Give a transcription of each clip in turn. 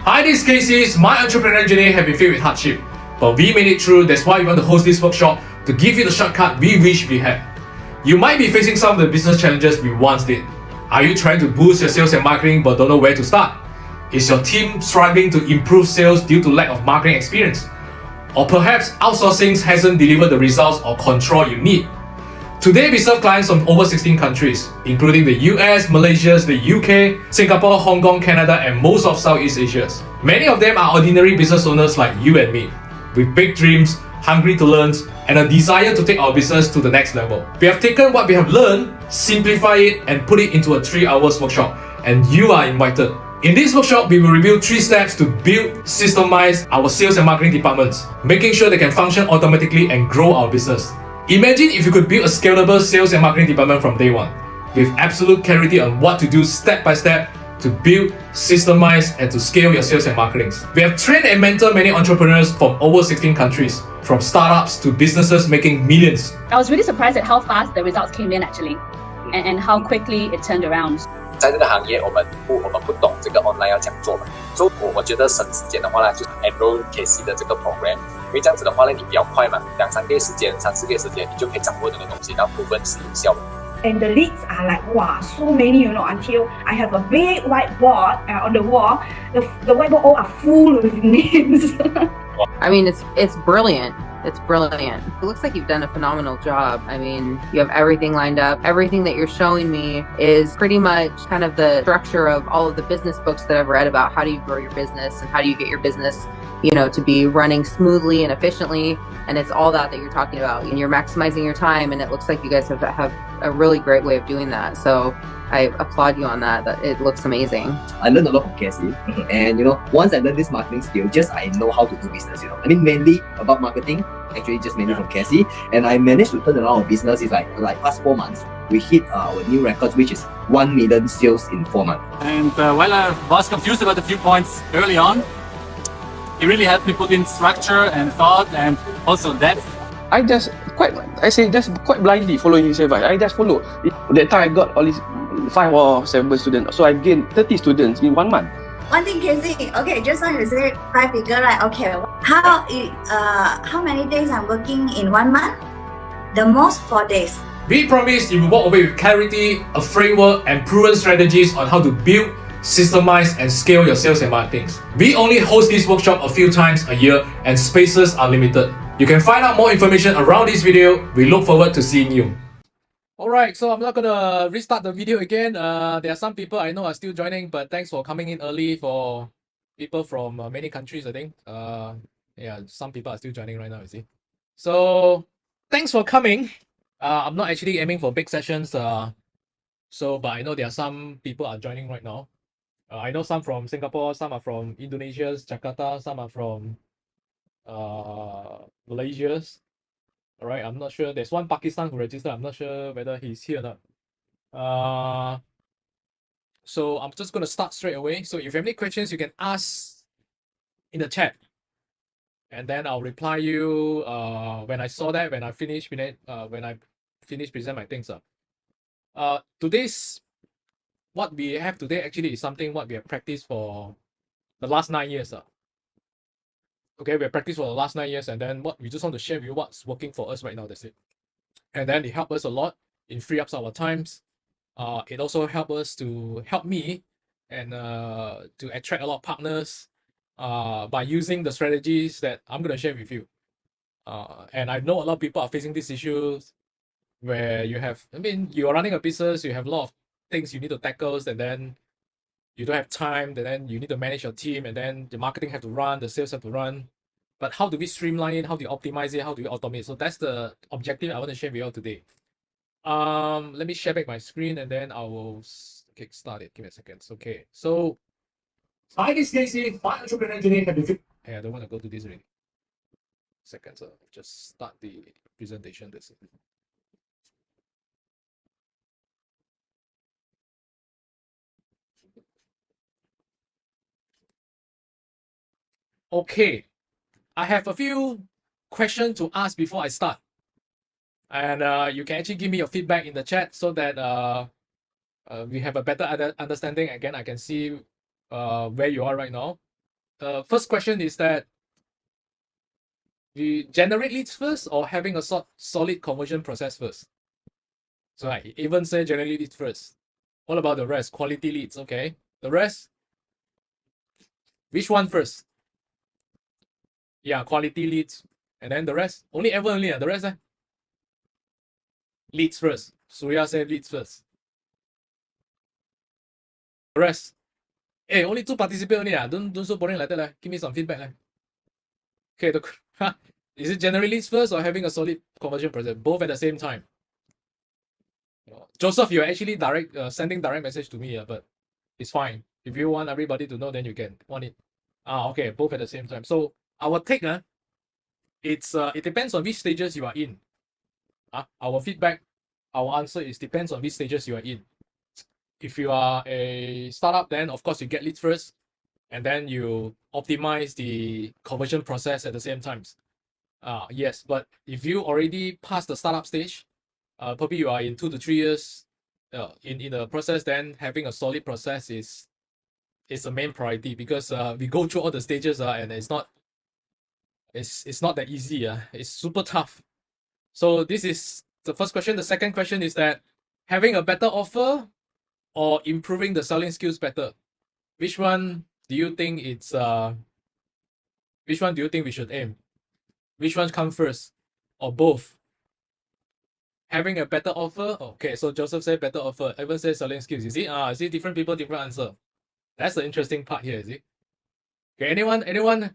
Hi, this is Casey. My entrepreneurial journey has been filled with hardship, but we made it through. That's why we want to host this workshop to give you the shortcut we wish we had. You might be facing some of the business challenges we once did. Are you trying to boost your sales and marketing but don't know where to start? Is your team struggling to improve sales due to lack of marketing experience? Or perhaps outsourcing hasn't delivered the results or control you need? Today we serve clients from over 16 countries, including the US, Malaysia, the UK, Singapore, Hong Kong, Canada, and most of Southeast Asia. Many of them are ordinary business owners like you and me, with big dreams, hungry to learn, and a desire to take our business to the next level. We have taken what we have learned, simplify it, and put it into a 3-hour workshop, and you are invited. In this workshop, we will review 3 steps to build, systemize our sales and marketing departments, making sure they can function automatically and grow our business. Imagine if you could build a scalable sales and marketing department from day one, with absolute clarity on what to do step by step to build, systemize, and to scale your sales and marketing. We have trained and mentored many entrepreneurs from over 16 countries, from startups to businesses making millions. I was really surprised at how fast the results came in actually, and how quickly it turned around. 在这个行业，我们不懂这个 online 要怎样做嘛，所以我觉得省时间的话呢，就是 enroll KC 的这个 program， 因为这样子的话呢，你比较快嘛，2-3个月时间、3-4个月时间，你就可以掌握这个东西，然后部分是有效的。 And the leads are like, wow, so many, until I have a big whiteboard on the wall. The whiteboard all are full with names. I mean, it's brilliant. It's brilliant. It looks like you've done a phenomenal job. I mean, you have everything lined up. Everything that you're showing me is pretty much kind of the structure of all of the business books that I've read about how do you grow your business and how do you get your business, to be running smoothly and efficiently. And it's all that you're talking about. And you're maximizing your time. And it looks like you guys have a really great way of doing that. So I applaud you on that. That it looks amazing. I learned a lot from Cassie, and once I learned this marketing skill, just I know how to do business. I mean, mainly about marketing, actually just mainly from Cassie, and I managed to turn around our business. It's like past 4 months, we hit our new records, which is 1 million sales in 4 months. And while I was confused about a few points early on, it really helped me put in structure and thought and also depth. I just quite blindly following his advice. I just follow. That time I got all these 5 or 7 students, so I gained 30 students in 1 month. One thing, Casey. Okay, just now you said 5 figure, right? Okay, how many days I'm working in 1 month? The most 4 days. We promise you will walk away with clarity, a framework, and proven strategies on how to build, systemize, and scale your sales and marketing. We only host this workshop a few times a year, and spaces are limited. You can find out more information around this video. We look forward to seeing you. Alright, so I'm not gonna restart the video again. There are some people I know are still joining, but thanks for coming in early for people from many countries, I think. Yeah, some people are still joining right now, you see. So, thanks for coming. I'm not actually aiming for big sessions, but I know there are some people are joining right now. I know some from Singapore, some are from Indonesia, Jakarta, some are from Malaysia. All right, I'm not sure. There's one Pakistan who registered. I'm not sure whether he's here or not. So I'm just going to start straight away. So if you have any questions, you can ask in the chat, and then I'll reply you when I saw that, when I finish present my things. Today's what we have today actually is something what we have practiced for the last 9 years. Okay, we have practiced for the last 9 years, and then what we just want to share with you what's working for us right now. That's it. And then it helped us a lot in free ups our times. It also help me and to attract a lot of partners by using the strategies that I'm gonna share with you. And I know a lot of people are facing these issues where you are running a business, you have a lot of things you need to tackle, and then you don't have time, and then you need to manage your team, and then the marketing have to run, the sales have to run. But how do we streamline it? How do we optimize it? How do we automate it? So that's the objective I want to share with you all today. Let me share back my screen and then I will kickstart it. Give me a second. Okay. So hi, this is Casey. My entrepreneurial journey has been. Hey, I don't want to go to this already. Second, so just start the presentation. That's it. Okay, I have a few questions to ask before I start. And you can actually give me your feedback in the chat so that we have a better understanding. Again, I can see where you are right now. first question is that you generate leads first or having a solid conversion process first? So I even say generate leads first. What about the rest? Quality leads, okay. The rest? Which one first? Yeah, quality leads. And then the rest? Only the rest? Leads first. Surya said leads first. The rest? Hey, only 2 participate only. Don't so boring like that. Give me some feedback. Okay, is it generate leads first or having a solid conversion process? Both at the same time. Joseph, you're actually sending direct message to me, but it's fine. If you want everybody to know, then you can want it. Okay, both at the same time. So our take, it depends on which stages you are in. Our feedback, our answer is depends on which stages you are in. If you are a startup, then of course you get leads first, and then you optimize the conversion process at the same time. Yes, but if you already passed the startup stage, probably you are in 2 to 3 years in the process, then having a solid process is the main priority, because we go through all the stages and it's not that easy. It's super tough. So this is the first question. The second question is that having a better offer or improving the selling skills better. Which one do you think which one do you think we should aim? Which one come first? Or both? Having a better offer. Okay, so Joseph said better offer. Evan says selling skills. You see, different people, different answer. That's the interesting part here, is it? Okay, anyone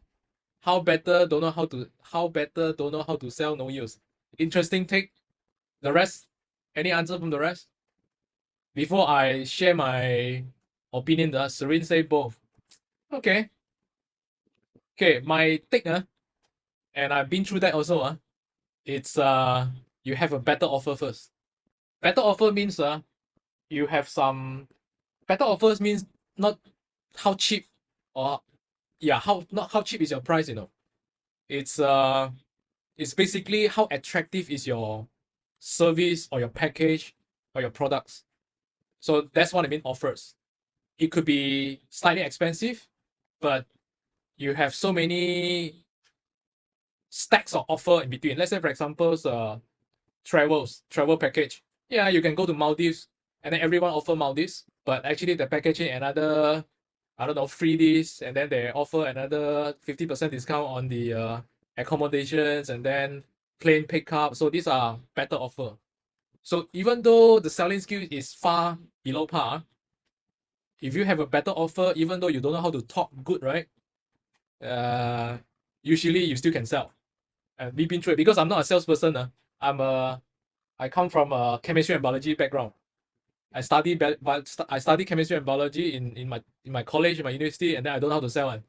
how better don't know how to sell, no use. Interesting take. The rest? Any answer from the rest? Before I share my opinion, Serene say both. Okay. Okay, my take, and I've been through that also, it's you have a better offer first. Better offer means you have some better offers means not how cheap or not how cheap is your price, It's basically how attractive is your service or your package or your products. So that's what I mean offers. It could be slightly expensive, but you have so many stacks of offer in between. Let's say, for example, travel package. Yeah, you can go to Maldives and then everyone offer Maldives, but actually the packaging another, I don't know, free this, and then they offer another 50% discount on the accommodations and then plane pickup. So these are better offer. So even though the selling skill is far below par, if you have a better offer, even though you don't know how to talk good, right? Usually you still can sell. And we've been through it because I'm not a salesperson. I come from a chemistry and biology background. I study chemistry and biology in my college, in my university, and then I don't know how to sell one.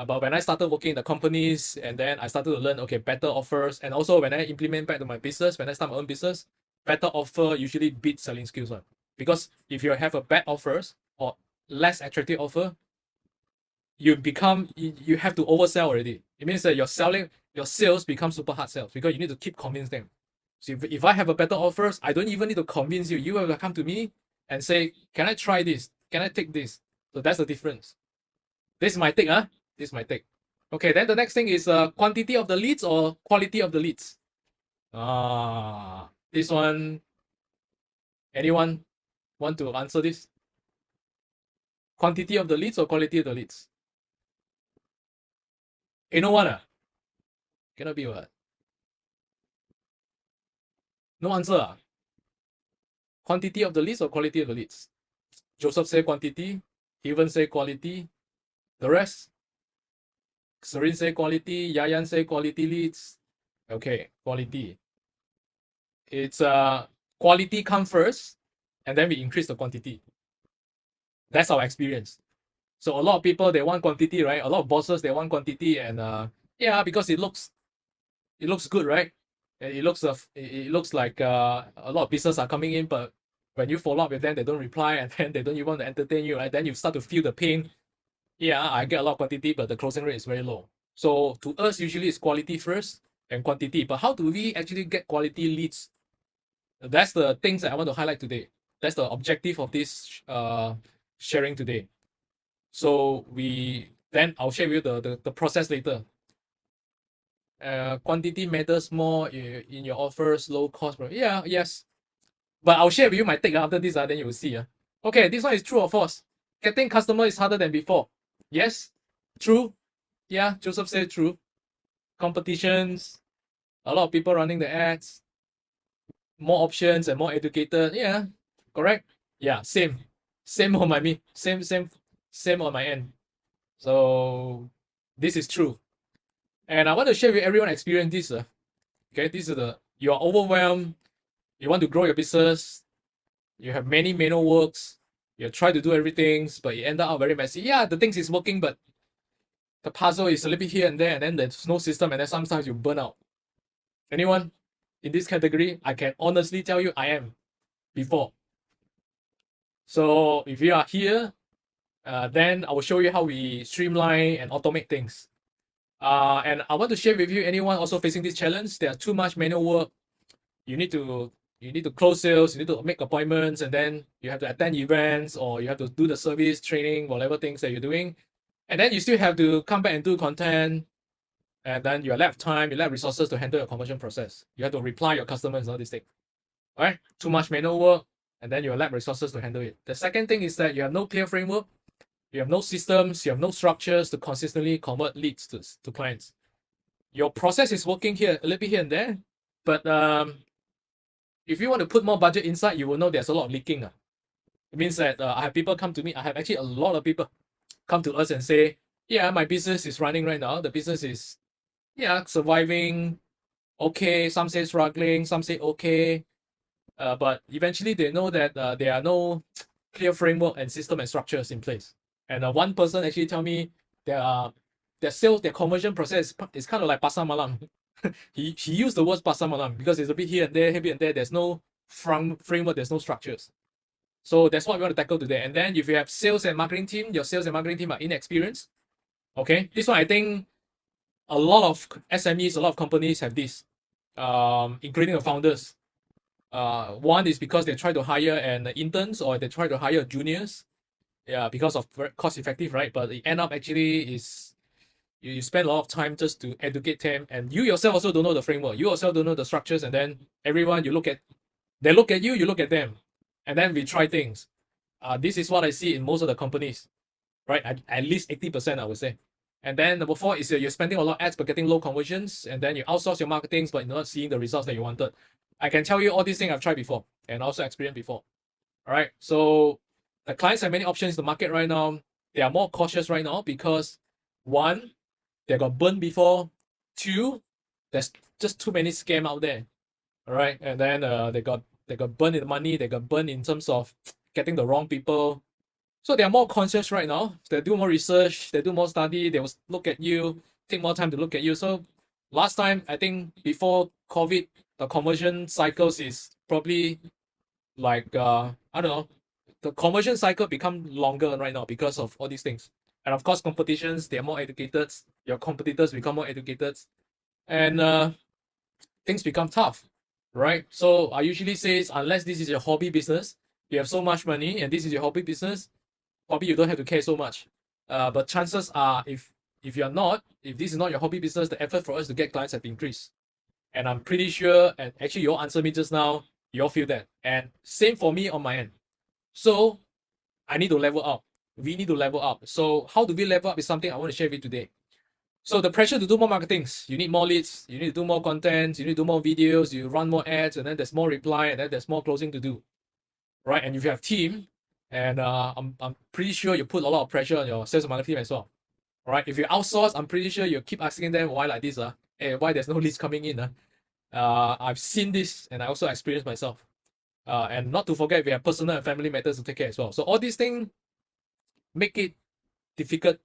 But when I started working in the companies, and then I started to learn, okay, better offers, and also when I implement back to my business, when I start my own business, better offer usually beats selling skills one. Because if you have a bad offers or less attractive offer, you have to oversell already. It means that your sales become super hard sales because you need to keep convincing them. So if I have a better offers, I don't even need to convince you. You have to come to me and say, can I try this? Can I take this? So that's the difference. This is my take, This is my take. Okay, then the next thing is quantity of the leads or quality of the leads. This one, anyone want to answer this? Quantity of the leads or quality of the leads? No one, cannot be what? No answer. Quantity of the leads or quality of the leads? Joseph say quantity. Evan say quality. The rest? Serene say quality. Yayan say quality leads. Okay, quality. It's quality come first, and then we increase the quantity. That's our experience. So a lot of people, they want quantity, right? A lot of bosses, they want quantity, and yeah, because it looks good, right? It looks like a lot of business are coming in, but when you follow up with them, they don't reply, and then they don't even want to entertain you, right? Then you start to feel the pain. Yeah, I get a lot of quantity, but the closing rate is very low. So to us, usually it's quality first and quantity. But how do we actually get quality leads? That's the things that I want to highlight today. That's the objective of this sharing today. So Then I'll share with you the process later. Quantity matters more in your offers, low cost. Yeah, yes. But I'll share with you my take after this, then you'll see. Okay, this one is true or false? Getting customer is harder than before. Yes, true. Yeah, Joseph said true. Competitions, a lot of people running the ads, more options and more educated. Yeah, correct. Yeah, same on my same on my end. So this is true, and I want to share with everyone experience this. Okay, this is you are overwhelmed. You want to grow your business. You have many manual works. You try to do everything, but it ended up very messy. Yeah, the things is working, but the puzzle is a little bit here and there, and then there's no system, and then sometimes you burn out. Anyone in this category? I can honestly tell you I am before. So if you are here, then I will show you how we streamline and automate things. And I want to share with you, anyone also facing this challenge, there's too much manual work. You need to close sales, you need to make appointments, and then you have to attend events, or you have to do the service, training, whatever things that you're doing. And then you still have to come back and do content. And then you lack time, you lack resources to handle your conversion process. You have to reply your customers and all these things. All right? Too much manual work, and then you lack resources to handle it. The second thing is that you have no clear framework, you have no systems, you have no structures to consistently convert leads to clients. Your process is working here, a little bit here and there, but if you want to put more budget inside, you will know there's a lot of leaking. It means that I have people come to me. I have actually a lot of people come to us and say, yeah, my business is running right now. The business is, yeah, surviving. Okay, some say struggling, some say okay. But eventually they know that there are no clear framework and system and structures in place. And one person actually tell me their sales, their conversion process is kind of like pasar malam. he used the words pasar malam because it's a bit here and there, heavy and there. There's no framework, there's no structures. So that's what we want to tackle today. And then if you have sales and marketing team, your sales and marketing team are inexperienced. Okay, this one I think a lot of SMEs, a lot of companies have this, including the founders. One is because they try to hire an interns, or they try to hire juniors. Yeah, because of cost effective, right? But it end up actually is you spend a lot of time just to educate them, and you yourself also don't know the framework. You yourself don't know the structures, and then everyone they look at you, you look at them, and then we try things. This is what I see in most of the companies, right? At least 80%, I would say. And then number 4 is you're spending a lot of ads but getting low conversions, and then you outsource your marketing but you're not seeing the results that you wanted. I can tell you all these things I've tried before and also experienced before. All right, so the clients have many options in the market right now. They are more cautious right now because 1, they got burned before. 2, there's just too many scams out there. All right, and then they got burned in the money. They got burned in terms of getting the wrong people. So they are more conscious right now. They do more research, they do more study, they will look at you, take more time to look at you. So last time, I think before COVID, the conversion cycles is probably like, I don't know, the conversion cycle become longer right now because of all these things. And of course, competitions, they are more educated. Your competitors become more educated. And things become tough, right? So I usually say, unless this is your hobby business, you have so much money and this is your hobby business, probably you don't have to care so much. But chances are, if this is not your hobby business, the effort for us to get clients have increased. And I'm pretty sure, and actually you all answered me just now, you all feel that. And same for me on my end. So I need to level up. We need to level up. So how do we level up is something I want to share with you today. So the pressure to do more marketings, you need more leads, you need to do more content, you need to do more videos, you run more ads, and then there's more reply, and then there's more closing to do, right? And if you have team, and I'm pretty sure you put a lot of pressure on your sales and marketing team as well, right? If you outsource, I'm pretty sure you keep asking them why like this, why there's no leads coming in. I've seen this, and I also experienced myself. And not to forget, we have personal and family matters to take care as well. So all these things make it difficult,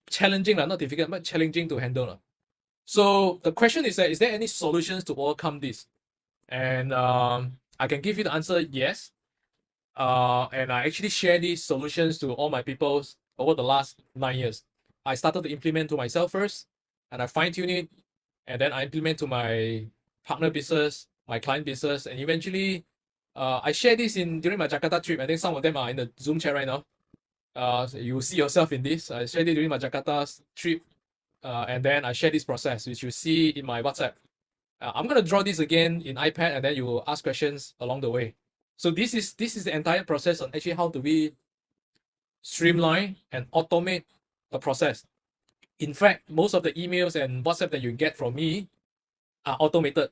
challenging, not difficult, but challenging to handle. So the question is that, is there any solutions to overcome this? And I can give you the answer, yes. And I actually share these solutions to all my people over the last 9 years. I started to implement to myself first, and I fine-tune it, and then I implement to my partner business, my client business, and eventually I share this during my Jakarta trip. I think some of them are in the Zoom chat right now. So you will see yourself in this. I shared it during my Jakarta trip, and then I share this process, which you see in my WhatsApp. I'm gonna draw this again in iPad, and then you will ask questions along the way. So this is the entire process on actually how do we streamline and automate the process. In fact, most of the emails and WhatsApp that you get from me are automated,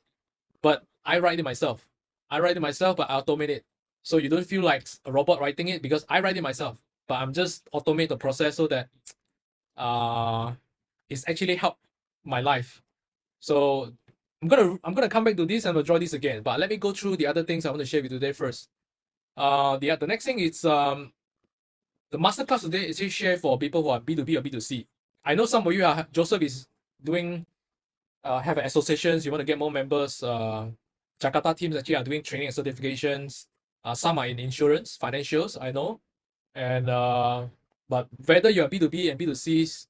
but I write it myself. I write it myself, but I automate it. So you don't feel like a robot writing it because I write it myself, but I'm just automate the process so that it's actually helped my life. So I'm gonna come back to this and I'll draw this again, but let me go through the other things I want to share with you today first. The next thing is the masterclass today is actually share for people who are B2B or B2C. I know some of you are Joseph is doing have associations, you want to get more members. Jakarta teams actually are doing training and certifications. Some are in insurance, financials, I know. And but whether you're B2B and B2Cs,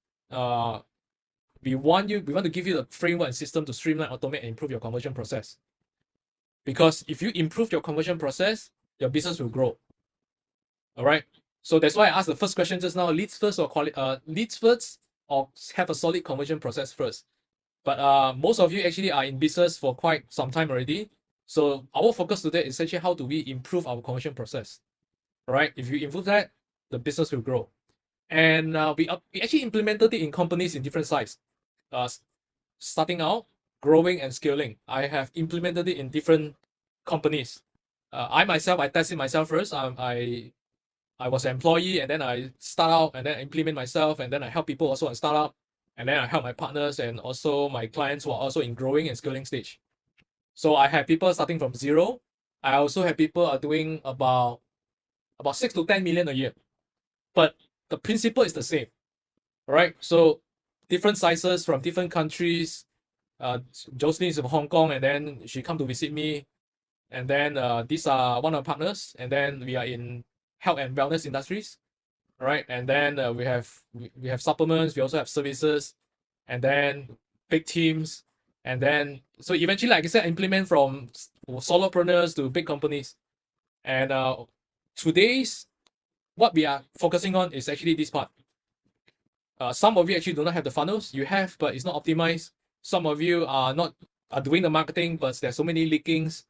we want to give you the framework and system to streamline, automate, and improve your conversion process. Because if you improve your conversion process, your business will grow. All right. So that's why I asked the first question just now: leads first or have a solid conversion process first. But most of you actually are in business for quite some time already. So our focus today is actually how do we improve our conversion process. All right. If you improve that, the business will grow. And we actually implemented it in companies in different sizes. Starting out, growing and scaling. I have implemented it in different companies. I tested myself first. I was an employee, and then I start out, and then I implement myself, and then I help people also on startup, and then I help my partners and also my clients who are also in growing and scaling stage. So I have people starting from zero. I also have people are doing about 6 to 10 million a year. But the principle is the same. Right? So different sizes from different countries. Jocelyn is from Hong Kong, and then she come to visit me. And then these are one of our partners, and then we are in health and wellness industries, right? And then we have supplements, we also have services, and then big teams, and then so eventually, like I said, implement from solopreneurs to big companies. And today's what we are focusing on is actually this part. Some of you actually do not have the funnels. You have, but it's not optimized. Some of you are doing the marketing, but there's so many leakings.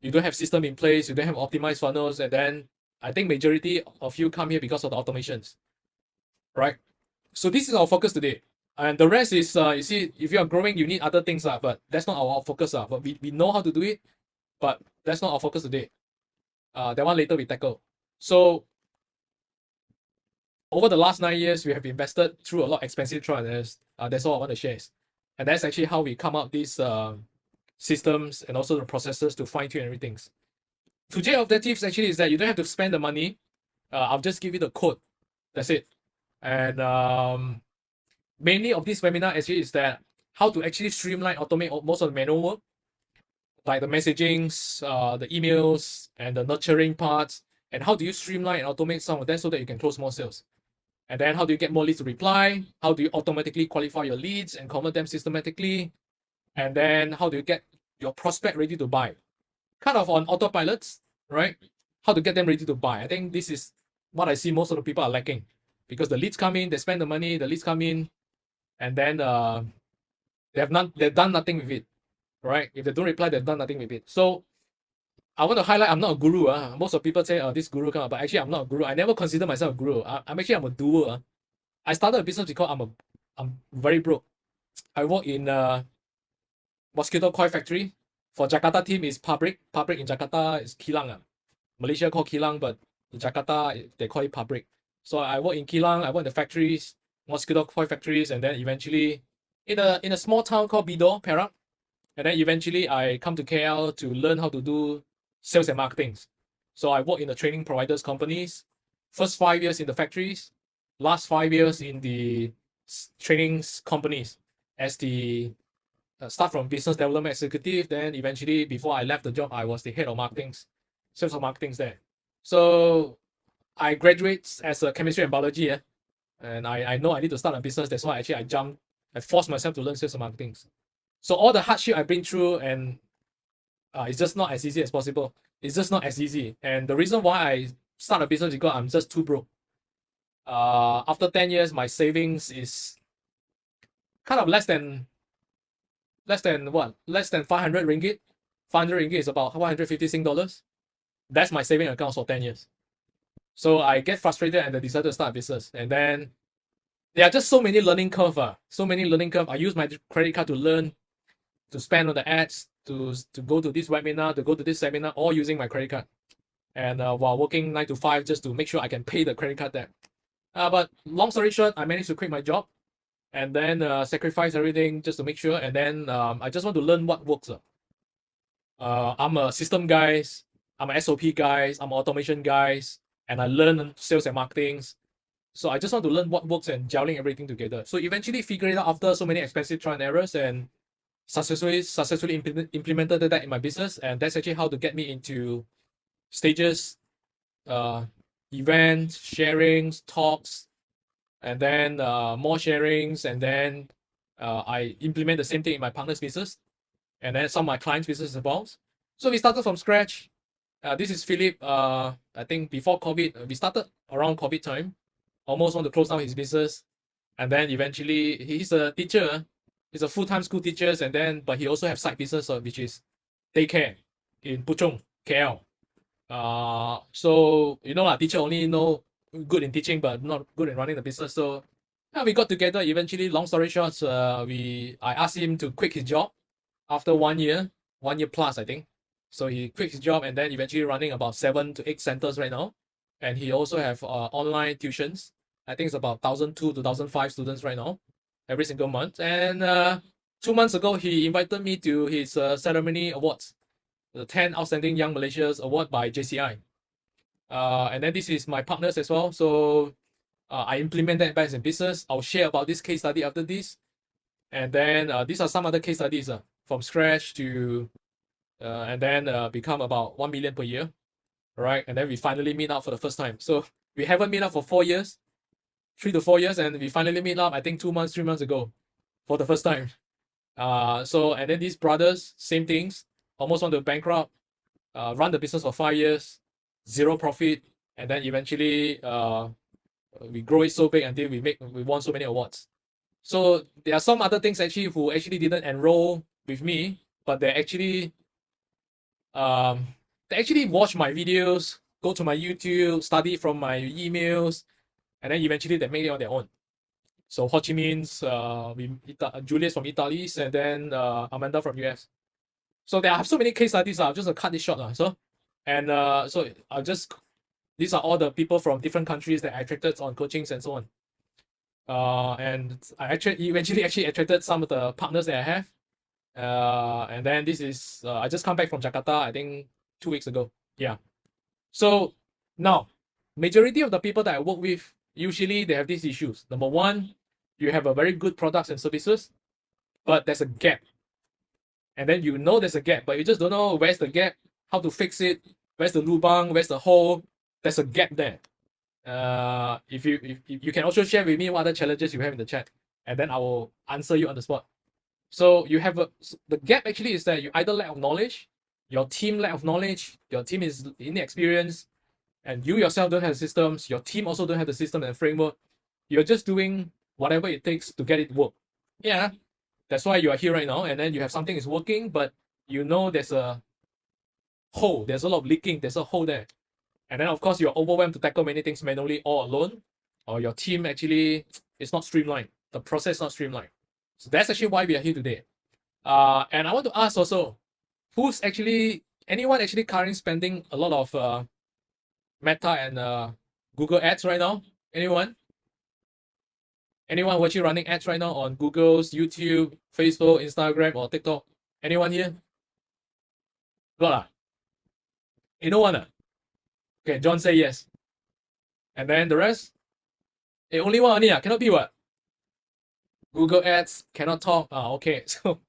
You don't have system in place. You don't have optimized funnels, and then I think majority of you come here because of the automations, right? So this is our focus today, and the rest is you see, if you are growing, you need other things, but that's not our focus, but we know how to do it, but that's not our focus today. That one later we tackle. So over the last 9 years, we have invested through a lot of expensive trials. That's all I want to share. And that's actually how we come up these systems and also the processes to fine tune everything. Today's objectives actually is that you don't have to spend the money. I'll just give you the code. That's it. And mainly of this webinar actually is that how to actually streamline, automate most of the manual work, like the messagings, the emails, and the nurturing parts, and how do you streamline and automate some of that so that you can close more sales. And then how do you get more leads to reply? How do you automatically qualify your leads and convert them systematically? And then how do you get your prospect ready to buy? Kind of on autopilots, right? How to get them ready to buy. I think this is what I see most of the people are lacking, because the leads come in, they spend the money, the leads come in, and then they've done nothing with it, right? If they don't reply, they've done nothing with it. So I want to highlight, I'm not a guru. Most of people say, this guru kind of, but actually I'm not a guru. I never consider myself a guru. I'm a doer. I started a business because I'm very broke. I work in mosquito coil factory. For Jakarta team is pabrik. Pabrik in Jakarta is kilang. Malaysia call kilang, but in Jakarta they call it pabrik. So I work in kilang. I work in the factories, mosquito coil factories, and then eventually in a small town called Bidor, Perak. And then eventually I come to KL to learn how to do sales and marketing. So I work in the training providers companies. First 5 years in the factories, last 5 years in the trainings companies as the start from business development executive. Then eventually, before I left the job, I was the head of marketing, sales of marketing there. So I graduated as a chemistry and biology, and I know I need to start a business. That's why actually I forced myself to learn sales and marketing. So all the hardship I've been through, and it's just not as easy as possible. It's just not as easy. And the reason why I start a business is because I'm just too broke. After 10 years, my savings is kind of less than what? Less than 500 ringgit. 500 ringgit is about 150 Sing dollars. That's my saving account for 10 years. So I get frustrated and I decided to start a business. And then there are just so many learning curve. So many learning curve. I use my credit card to learn, to spend on the ads, to go to this webinar, to go to this seminar, all using my credit card. And while working 9 to 5 just to make sure I can pay the credit card debt. But long story short, I managed to quit my job and then sacrifice everything just to make sure. And then I just want to learn what works. I'm a system guys, I'm a SOP guys, I'm automation guys, and I learn sales and marketing. So I just want to learn what works and gelling everything together. So eventually figure it out after so many expensive trial and errors and successfully implemented that in my business. And that's actually how to get me into stages, events, sharings, talks, and then more sharings. And then I implement the same thing in my partner's business and then some of my clients' business as well. So we started from scratch. This is Philip. I think before COVID, we started around COVID time. Almost want to close down his business. And then eventually, he's a teacher. He's a full-time school teacher. And then, but he also have side business, which is daycare in Puchong, KL. So, you know, teacher only know good in teaching, but not good in running the business. So we got together. Eventually, long story short, I asked him to quit his job after 1 year plus, I think. So he quit his job and then eventually running about 7 to 8 centers right now. And he also have online tuitions. I think it's about 1,002 to 1,005 students right now, every single month. And 2 months ago, he invited me to his ceremony awards, the 10 Outstanding Young Malaysians Award by JCI. And then this is my partners as well. So I implement that back in business. I'll share about this case study after this. And then these are some other case studies from scratch to, and then become about 1 million per year. Right, and then we finally meet up for the first time. So we haven't met up for 4 years, 3 to 4 years, and we finally meet up, I think 2 months, 3 months ago for the first time. So, and then these brothers, same things, almost want to bankrupt, run the business for 5 years, zero profit, and then eventually we grow it so big until we won so many awards. So there are some other things actually who actually didn't enroll with me, but they actually watch my videos, go to my YouTube, study from my emails, and then eventually they make it on their own. So Ho Chi Minh's, Julius from Italy, and then Amanda from US. So there are so many case studies. I'll just cut this short. So I'll just, these are all the people from different countries that I attracted on coachings and so on. And I eventually attracted some of the partners that I have. And then this is, I just come back from Jakarta, I think 2 weeks ago. Yeah. So now, majority of the people that I work with, usually they have these issues. Number one, you have a very good products and services, but there's a gap. And then you know there's a gap, but you just don't know where's the gap, how to fix it, where's the lubang, where's the hole. There's a gap there. If you can also share with me what other challenges you have in the chat, and then I will answer you on the spot. So you have the gap actually is that you either lack of knowledge, your team lack of knowledge, your team is inexperienced, and you yourself don't have systems, your team also don't have the system and framework. You're just doing whatever it takes to get it work. Yeah, that's why you are here right now, and then you have something is working, but you know there's a hole, there's a lot of leaking, there's a hole there. And then of course you're overwhelmed to tackle many things manually all alone, or your team actually is not streamlined, the process is not streamlined. So that's actually why we are here today. And I want to ask also, anyone actually currently spending a lot of Meta and Google ads right now? Anyone? Anyone who actually running ads right now on Google's, YouTube, Facebook, Instagram, or TikTok? Anyone here? Not no one. Okay, John say yes. And then the rest? Only one only, cannot be what? Google ads, cannot talk. Okay, so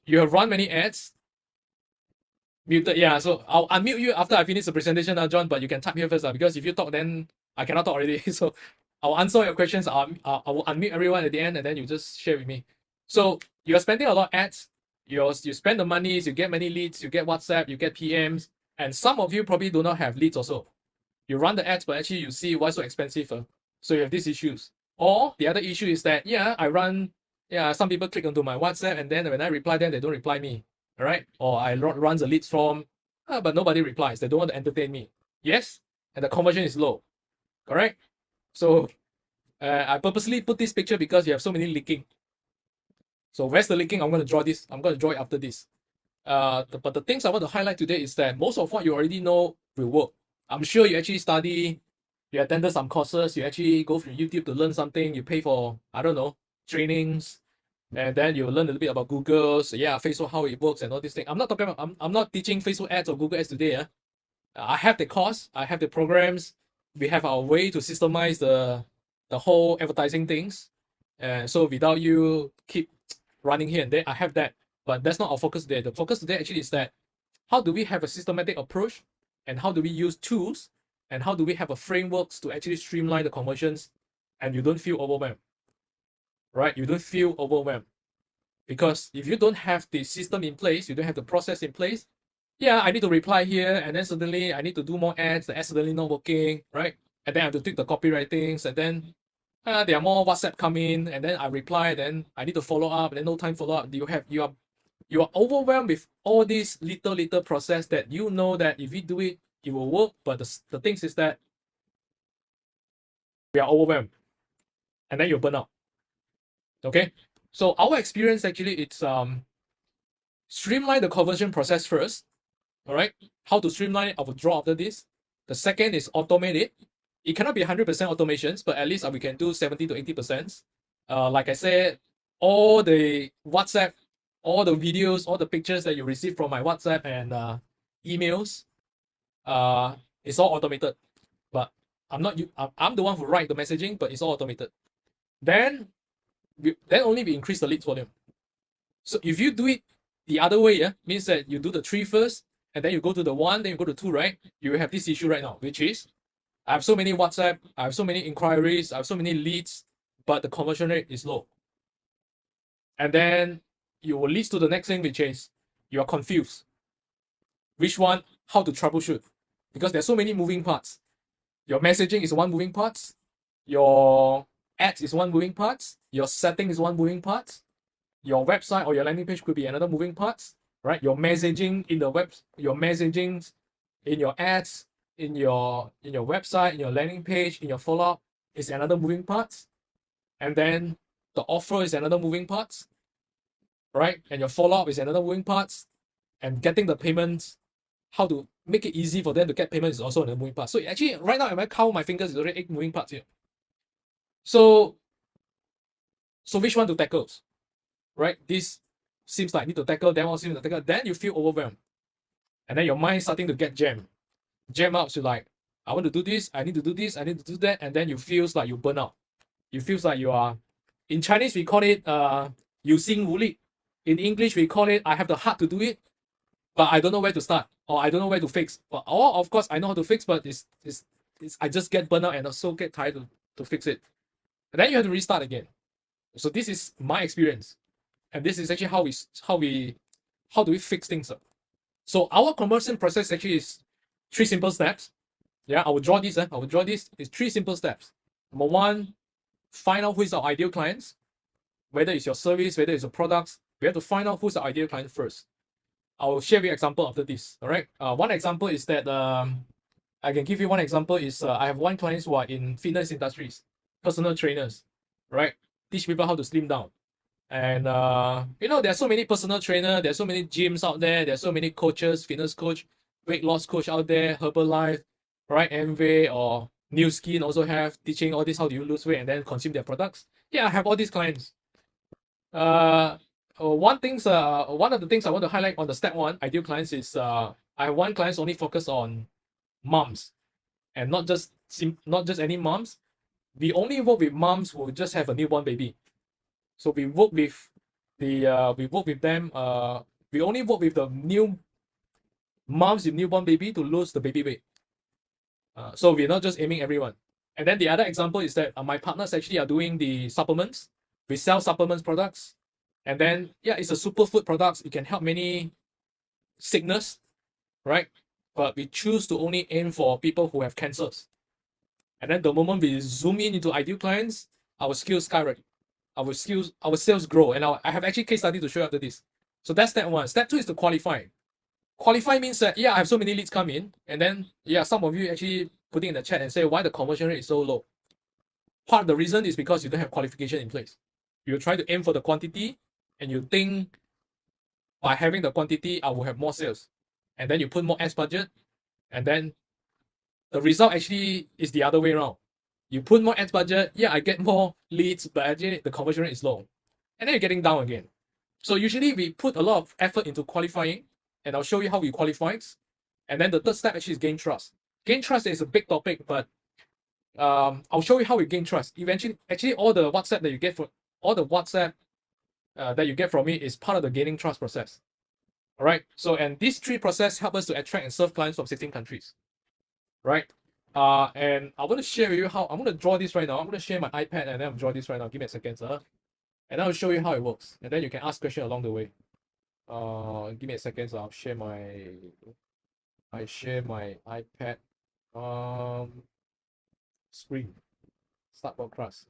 you have run many ads. Muted, yeah, so I'll unmute you after I finish the presentation, John, but you can type here first, because if you talk, then I cannot talk already. So I'll answer your questions. I will unmute everyone at the end, and then you just share with me. So you're spending a lot of ads. You spend the monies, you get many leads, you get WhatsApp, you get PMs, and some of you probably do not have leads also. You run the ads, but actually you see why so expensive. So you have these issues. Or the other issue is that, some people click onto my WhatsApp and then when I reply them, they don't reply me. All right? Or I run the leads form, but nobody replies. They don't want to entertain me. Yes? And the conversion is low. Correct? So I purposely put this picture because you have so many leaking. So where's the leaking? I'm going to draw this. I'm going to draw it after this. But the things I want to highlight today is that most of what you already know will work. I'm sure you actually study, you attended some courses, you actually go through YouTube to learn something, you pay for, I don't know, trainings, and then you learn a little bit about Google, so Facebook, how it works and all these things. I'm not talking about, I'm not teaching Facebook ads or Google ads today. I have the course, I have the programs, we have our way to systemize the whole advertising things. And so without you keep running here and there, I have that. But that's not our focus today. The focus today actually is that how do we have a systematic approach and how do we use tools and how do we have a frameworks to actually streamline the conversions and you don't feel overwhelmed, right? You don't feel overwhelmed because if you don't have the system in place, you don't have the process in place. I need to reply here and then suddenly I need to do more ads, the ads suddenly not working, right? And then I have to tweak the copywritings and then there are more WhatsApp come in and then I reply, then I need to follow up and then no time follow up. You are overwhelmed with all these little process that you know that if you do it, it will work. But the things is that we are overwhelmed and then you burn out. Okay. So our experience actually, it's streamline the conversion process first. All right. How to streamline it, I will draw after this. The second is automate it. It cannot be 100% automations, but at least we can do 70 to 80%. Like I said, all the WhatsApp, all the videos, all the pictures that you receive from my WhatsApp and emails, it's all automated. But I'm the one who write the messaging, but it's all automated. Then only we increase the leads volume. So if you do it the other way, means that you do the 3 first, and then you go to the 1, then you go to 2, right? You have this issue right now, which is I have so many WhatsApp, I have so many inquiries, I have so many leads, but the conversion rate is low. And then you will lead to the next thing, which is you are confused. Which one, how to troubleshoot? Because there's so many moving parts. Your messaging is one moving part. Your ads is one moving part. Your setting is one moving part. Your website or your landing page could be another moving part, right? Your messaging in the web, your messaging in your ads, in your website, in your landing page, in your follow-up is another moving part. And then the offer is another moving part, right? And your follow-up is another moving part. And getting the payments, how to make it easy for them to get payments is also another moving part. So actually, right now, if I count my fingers, it's already 8 moving parts here. So which one to tackle, right? This seems like I need to tackle, then also seems to tackle. Then you feel overwhelmed. And then your mind starting to get jammed. Jam up to like, I want to do this, I need to do this, I need to do that. And then you feel like you burn out. You feel like you are, in Chinese, we call it 有心无力. In English, we call it, I have the heart to do it, but I don't know where to start, or I don't know where to fix. Or of course, I know how to fix, but I just get burnt out and also get tired to fix it. And then you have to restart again. So this is my experience. And this is actually how do we fix things up. So our conversion process actually is 3 simple steps. I will draw this. It's 3 simple steps. Number 1, find out who is our ideal clients. Whether it's your service, whether it's your products, we have to find out who's the ideal client first. I will share with you an example after this. All right. One example is that I can give you one example is I have one clients who are in fitness industries, personal trainers, right? Teach people how to slim down. And there's so many personal trainers, there's so many gyms out there, there's so many coaches, fitness coach, weight loss coach out there, Herbalife, right? Amway or New Skin also have teaching all this, how do you lose weight and then consume their products. I have all these clients. One of the things I want to highlight on the step 1, ideal clients, is I have one client only focus on moms, and not just any moms. We only work with moms who just have a newborn baby. So we work with them. We only work with the new moms with newborn baby to lose the baby weight. So we're not just aiming everyone. And then the other example is that my partners actually are doing the supplements. We sell supplements products. And then, it's a superfood products. It can help many sickness, right? but we choose to only aim for people who have cancers. And then the moment we zoom in into ideal clients, our skills skyrocket. Our sales grow. And I have actually case study to show you after this. So that's step one. Step two is to qualify. Qualify means that, yeah, I have so many leads come in. And then, yeah, some of you actually putting in the chat and say why the conversion rate is so low. Part of the reason is because you don't have qualification in place. You try to aim for the quantity and you think by having the quantity, I will have more sales. And then you put more ads budget, and then the result actually is the other way around. You put more ads budget, yeah, I get more leads, but actually the conversion rate is low. And then you're getting down again. So usually we put a lot of effort into qualifying, and I'll show you how we qualify. And then the third step actually is gain trust. Gain trust is a big topic, but I'll show you how we gain trust. Eventually, actually all the WhatsApp that you get from me is part of the gaining trust process. All right. So, and these three processes help us to attract and serve clients from 16 countries. Right. And I want to share with you how I'm going to draw this right now. I'm going to share my iPad and then I'll draw this right now. Give me a second, sir. And I'll show you how it works. And then you can ask questions along the way. Give me a second. So I'll share my iPad screen. Start broadcast.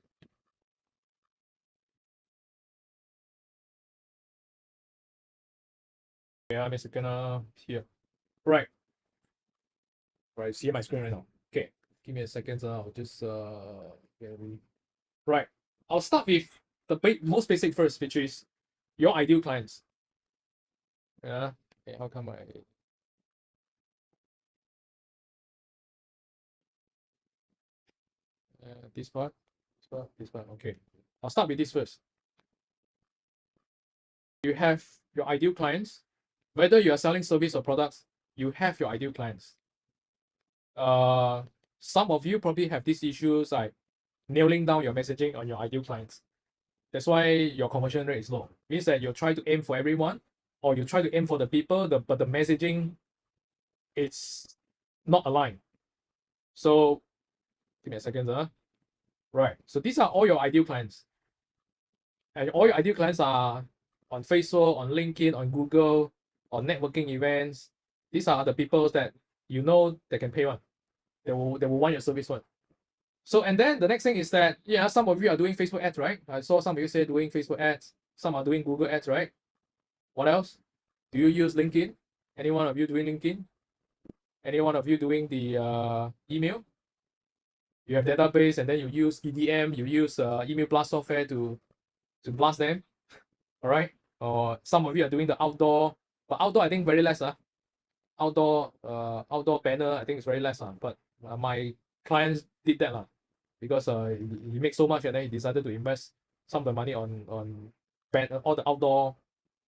Yeah, I'm a second here. Right. Right, see my screen right now. Okay, give me a second. I'll just get ready. Right. I'll start with the most basic first, which is your ideal clients. Yeah. Okay, how come this part? Okay. I'll start with this first. You have your ideal clients. Whether you are selling service or products, you have your ideal clients. Some of you probably have these issues like nailing down your messaging on your ideal clients. That's why your conversion rate is low. Means that you try to aim for everyone, or you try to aim for the people, but the messaging, it's not aligned. So give me a second. Right. So these are all your ideal clients. And all your ideal clients are on Facebook, on LinkedIn, on Google, on networking events. These are the people that you know they can pay one. They will want your service one. So, and then the next thing is that, yeah, some of you are doing Facebook ads, right? I saw some of you say doing Facebook ads. Some are doing Google ads, right? What else? Do you use LinkedIn? Any one of you doing LinkedIn? Any one of you doing the email? You have database and then you use EDM, you use email blast software to blast them. All right. Or some of you are doing the outdoor, but outdoor I think very less. Outdoor banner I think it's very less. But my clients did that because he makes so much and then he decided to invest some of the money on all the outdoor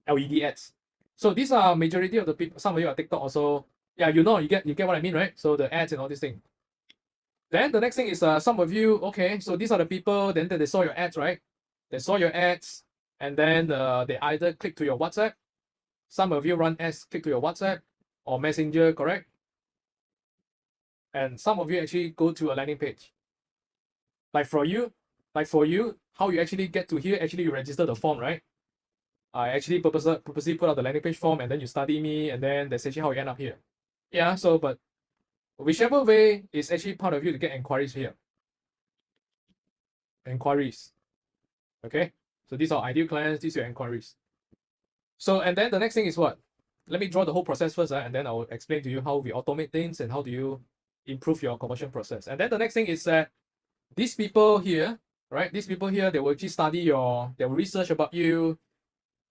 LED ads. So these are majority of the people. Some of you are TikTok also. Yeah, you get what I mean, right? So the ads and all these things. Then the next thing is some of you, okay, so these are the people then they saw your ads, right? They saw your ads and then they either click to your WhatsApp. Some of you run ads, click to your WhatsApp or Messenger, correct? And some of you actually go to a landing page. Like for you, how you actually get to here, actually you register the form, right? I actually purposely put out the landing page form and then you study me and then that's actually how you end up here. Yeah, so but whichever way is actually part of you to get inquiries here. Inquiries. Okay, so these are ideal clients, these are your inquiries. So, and then the next thing is what? Let me draw the whole process first, and then I'll explain to you how we automate things and how do you improve your conversion process. And then the next thing is that these people here, right? These people here, they will actually study they will research about you,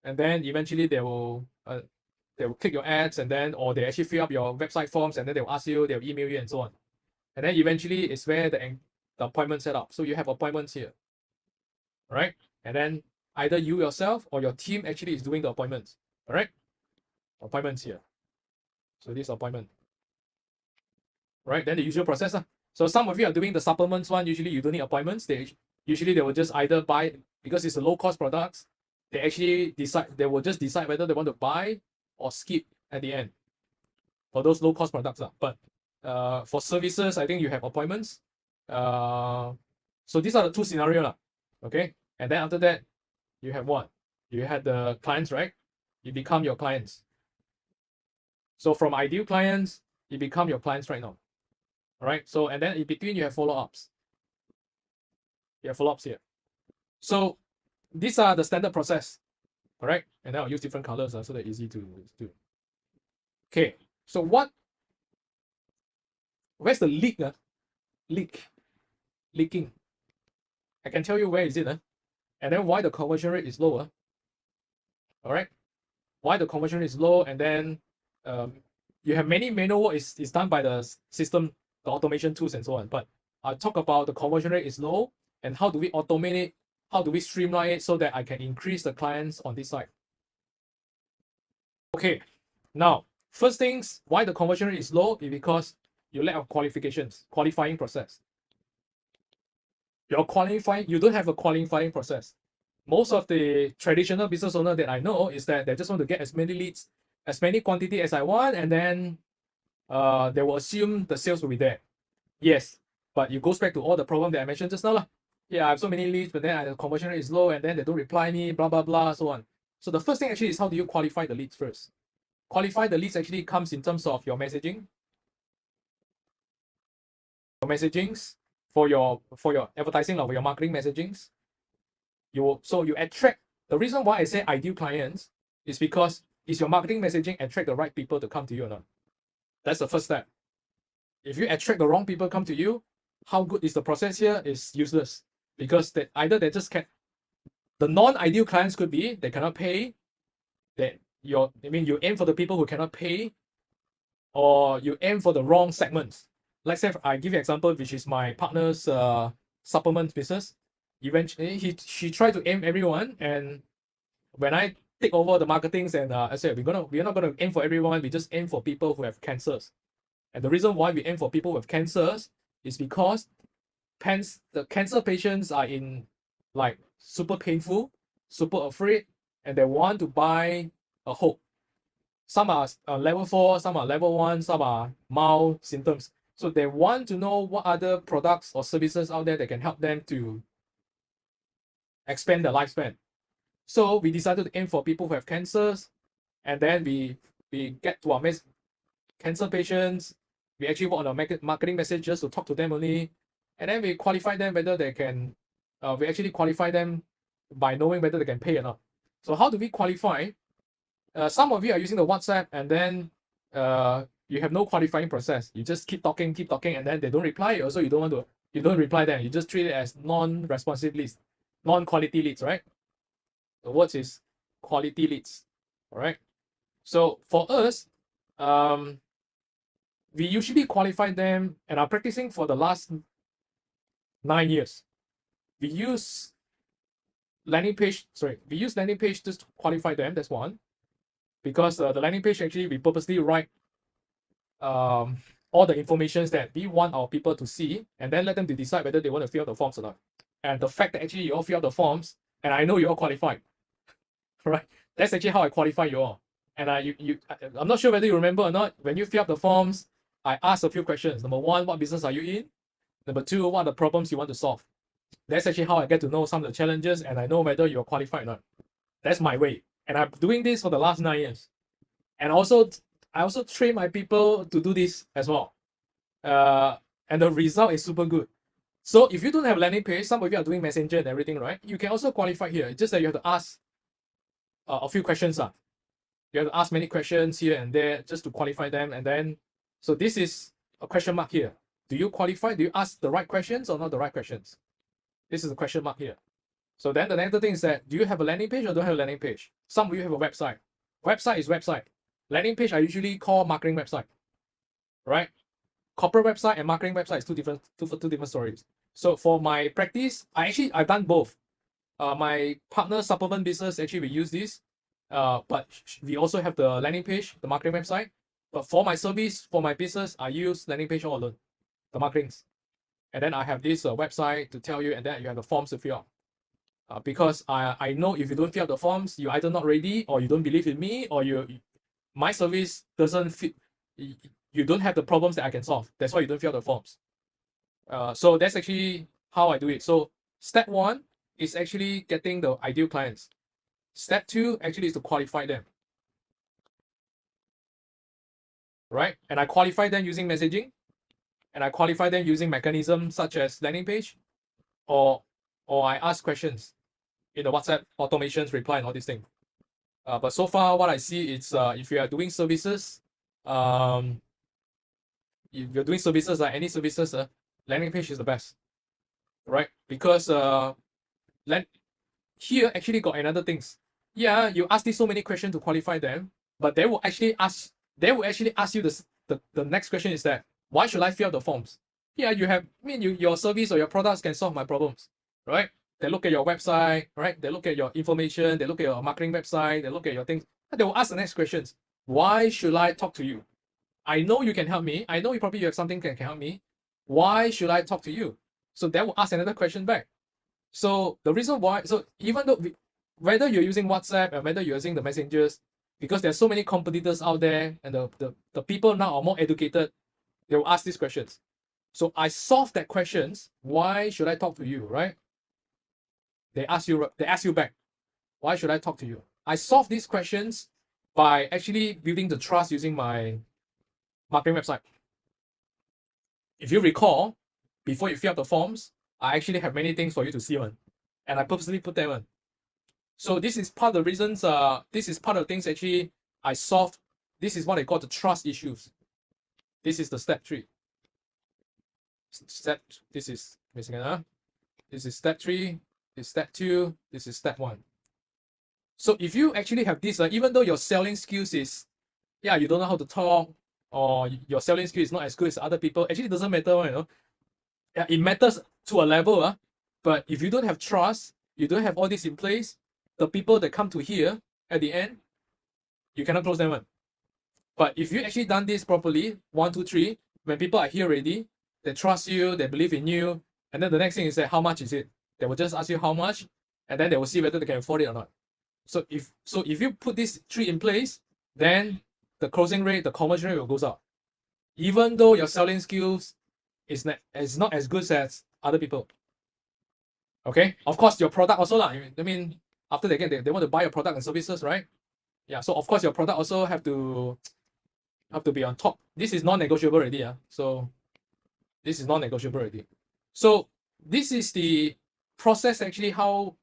and then eventually they will click your ads, and then or they actually fill up your website forms, and then they will ask you, they'll email you, and so on. And then eventually it's where the appointment set up. So you have appointments here, right? And then either you yourself or your team actually is doing the appointments. All right, appointments here. So this appointment, right? Then the usual process. So some of you are doing the supplements one. Usually you don't need appointments. They will just either buy, because it's a low cost products. They will just decide whether they want to buy or skip at the end for those low cost products. But for services, I think you have appointments. So these are the two scenarios. Okay. And then after that, you have what? You had the clients, right? You become your clients. So from ideal clients, it become your clients right now. All right. So, and then in between, you have follow-ups. You have follow-ups here. So these are the standard process. All right. And then I'll use different colors so they're easy to do. Okay. So where's the leak? Leaking. I can tell you where is it. And then why the conversion rate is lower. All right. Why the conversion rate is low, and then you have many manual work is done by the system, the automation tools and so on. But I'll talk about the conversion rate is low and how do we automate it, how do we streamline it so that I can increase the clients on this side. Okay, now first things why the conversion rate is low is because you lack of qualifying process. You don't have a qualifying process. Most of the traditional business owner that I know is that they just want to get as many leads, as many quantity as I want, and then they will assume the sales will be there. Yes, but it goes back to all the problem that I mentioned just now. Yeah, I have so many leads, but then the conversion rate is low, and then they don't reply me, blah, blah, blah, so on. So the first thing actually is how do you qualify the leads first? Qualify the leads actually comes in terms of your messaging. Your messagings for your advertising or your marketing messagings. You attract. The reason why I say ideal clients is because is your marketing messaging attract the right people to come to you or not? That's the first step. If you attract the wrong people come to you, how good is the process here is useless, because either they just can't. The non-ideal clients could be they cannot pay. You aim for the people who cannot pay, or you aim for the wrong segments. Let's say I give you an example, which is my partner's supplement business. Eventually, she tried to aim everyone, and when I take over the marketings, and I said we're not gonna aim for everyone. We just aim for people who have cancers. And the reason why we aim for people with cancers is because the cancer patients are in like super painful, super afraid, and they want to buy a hope. Some are level 4, some are level 1, some are mild symptoms. So they want to know what other products or services out there that can help them to expand their lifespan. So we decided to aim for people who have cancers, and then we get to our cancer patients. We actually work on our marketing messages to talk to them only, and then we qualify them whether they can. We actually qualify them by knowing whether they can pay or not. So how do we qualify? Some of you are using the WhatsApp, and then you have no qualifying process. You just keep talking, and then they don't reply. Also, you don't reply them. You just treat it as non-responsive leads, non-quality leads, right? The word is quality leads. All right. So for us, we usually qualify them, and are practicing for the last 9 years. We use landing page just to qualify them. That's one. Because the landing page actually we purposely write all the information that we want our people to see, and then let them to decide whether they want to fill out the forms or not. And the fact that actually you all fill out the forms, and I know you all qualified, right? That's actually how I qualify you all. And I'm not sure whether you remember or not. When you fill out the forms, I asked a few questions. Number 1, what business are you in? Number 2, what are the problems you want to solve? That's actually how I get to know some of the challenges, and I know whether you're qualified or not. That's my way. And I'm doing this for the last 9 years. And I also train my people to do this as well. And the result is super good. So if you don't have landing page, some of you are doing Messenger and everything, right? You can also qualify here. It's just that you have to ask a few questions. You have to ask many questions here and there just to qualify them. And then, so this is a question mark here. Do you qualify? Do you ask the right questions or not the right questions? This is a question mark here. So then the next thing is that, do you have a landing page or don't have a landing page? Some of you have a website. Website is website. Landing page I usually call marketing website, right? Corporate website and marketing website is two different stories. So for my practice, I've done both. My partner supplement business, actually we use this, but we also have the landing page, the marketing website. But for my service, for my business, I use landing page all alone, the marketings. And then I have this website to tell you, and then you have the forms to fill out. Because I know if you don't fill out the forms, you're either not ready, or you don't believe in me, or my service doesn't fit. You don't have the problems that I can solve. That's why you don't fill out the forms. So that's actually how I do it. So step 1 is actually getting the ideal clients. Step 2 actually is to qualify them. right? And I qualify them using messaging, and I qualify them using mechanisms such as landing page, or I ask questions in the WhatsApp automations, reply, and all these things. But so far, what I see is if you are doing services, if you're doing services, any services, landing page is the best, right? Because here actually got another things. Yeah, you ask these so many questions to qualify them, but they will actually ask you the next question is that why should I fill out the forms? Yeah, your service or your products can solve my problems, right? They look at your website, right? They look at your information, they look at your marketing website, they look at your things. They will ask the next questions. Why should I talk to you? I know you can help me. I know you probably have something that can help me. Why should I talk to you? So they will ask another question back. So the reason why, so even though whether you're using WhatsApp and whether you're using the messengers, because there's so many competitors out there and the people now are more educated, they will ask these questions. So I solve that questions. Why should I talk to you, right? They ask you back. Why should I talk to you? I solve these questions by actually building the trust using my marketing website. If you recall, before you fill out the forms, I actually have many things for you to see on, and I purposely put them on. So this is part of the reasons, this is part of the things actually I solved. This is what I call the trust issues. This is the step 3. This is step 3, this is step 2, this is step 1. So if you actually have this, even though your selling skills is, you don't know how to talk, or your selling skill is not as good as other people, actually it doesn't matter, it matters to a level, but if you don't have trust, you don't have all this in place, the people that come to here at the end, you cannot close them on. But if you actually done this properly, 1, 2, 3, when people are here already, they trust you, they believe in you, and then the next thing is that how much is it? They will just ask you how much, and then they will see whether they can afford it or not. So if you put these 3 in place, then the closing rate, the conversion rate will go up. Even though your selling skills is not as good as other people. Okay, of course your product also lah. I mean, after they want to buy your product and services, right? Yeah, so of course your product also have to be on top. This is non-negotiable already. So this is non-negotiable already. So this is the process actually, how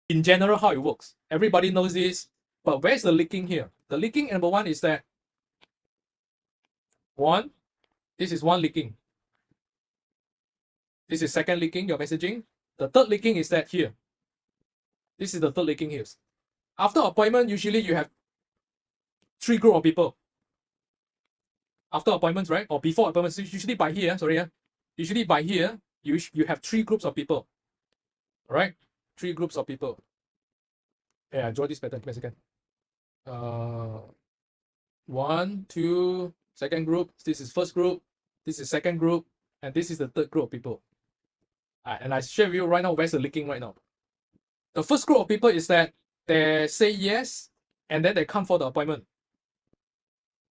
in general how it works. Everybody knows this, but where's the leaking here? The leaking, number 1, is that this is one leaking. This is second leaking, your messaging. The third leaking is that here. This is the third leaking here. After appointment, usually you have 3 group of people. After appointments, right? Or before appointments, usually by here, usually by here, you have 3 groups of people. All right? 3 groups of people. Yeah, I draw this better. Give me a second. 1, 2, second group. This is first group. This is second group. And this is the third group of people. And I share with you right now where's the leaking right now. The first group of people is that they say yes, and then they come for the appointment.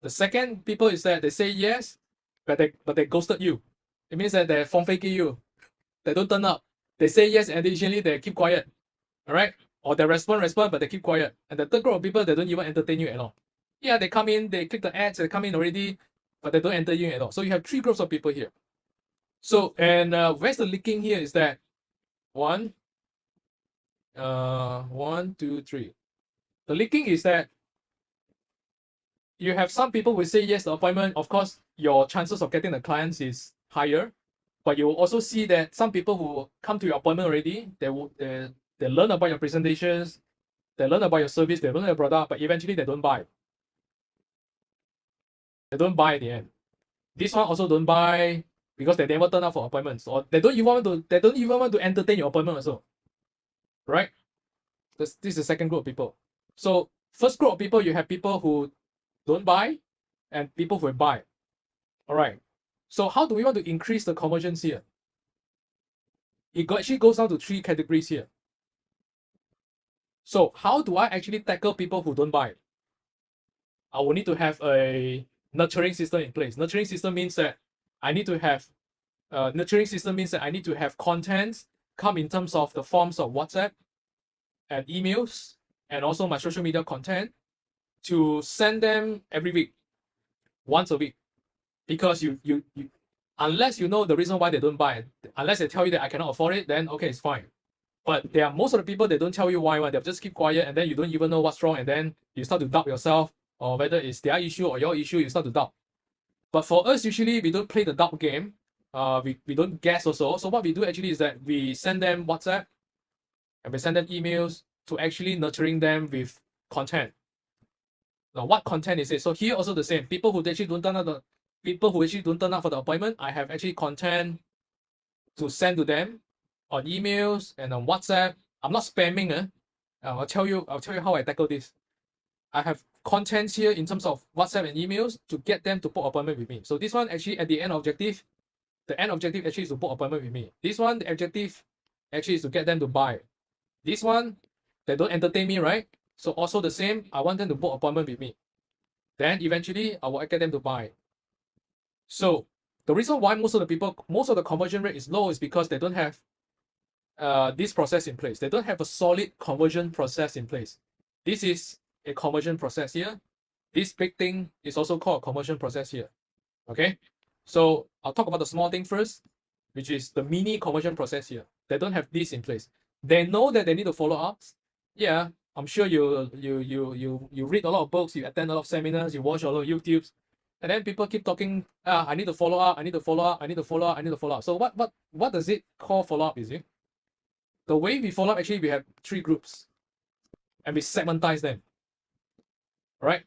The second people is that they say yes, but they ghosted you. It means that they phone faking you. They don't turn up. They say yes, and additionally they keep quiet. All right? Or they respond, but they keep quiet. And the third group of people, they don't even entertain you at all. Yeah, they come in, they click the ads, they come in already, but they don't enter you at all. So you have 3 groups of people here. So, and where's the leaking here is that 1, 2, 3. The leaking is that you have some people who say yes to the appointment. Of course, your chances of getting the clients is higher, but you will also see that some people who come to your appointment already, they learn about your presentations, they learn about your service, they learn your product, but eventually they don't buy. They don't buy at the end. This one also don't buy because they never turn up for appointments, or they don't even want to entertain your appointment also. Right? This is the second group of people. So first group of people, you have people who don't buy and people who buy. All right. So how do we want to increase the conversions here? It actually goes down to 3 categories here. So how do I actually tackle people who don't buy? I will need to have a nurturing system in place. Nurturing system means that I need to have content come in terms of the forms of WhatsApp and emails and also my social media content to send them every week, once a week, because you unless you know the reason why they don't buy it, unless they tell you that I cannot afford it, then okay, it's fine. But there are most of the people, they don't tell you why, they'll just keep quiet, and then you don't even know what's wrong, and then you start to doubt yourself, or whether it's their issue or your issue, you start to doubt. But for us, usually we don't play the doubt game. We don't guess also. So what we do actually is that we send them WhatsApp and we send them emails to actually nurturing them with content. Now, what content is it? So here also the same. People who actually don't turn up for the appointment, I have actually content to send to them on emails and on WhatsApp. I'm not spamming. I'll tell you how I tackle this. I have contents here in terms of WhatsApp and emails to get them to book appointment with me. So this one actually at the end objective actually is to book appointment with me. This one, the objective actually is to get them to buy. This one, they don't entertain me, right? So also the same, I want them to book appointment with me. Then eventually I will get them to buy. So the reason why most of the conversion rate is low is because they don't have this process in place. They don't have a solid conversion process in place. This is a conversion process here. This big thing is also called a conversion process here. Okay, so I'll talk about the small thing first, which is the mini conversion process here. They don't have this in place. They know that they need to follow up. Yeah, I'm sure you read a lot of books, you attend a lot of seminars, you watch a lot of YouTubes, and then people keep talking. I need to follow up. I need to follow up. I need to follow up. I need to follow up. So what does it call follow up? Is it the way we follow up? Actually, we have 3 groups, and we segmentize them. Right?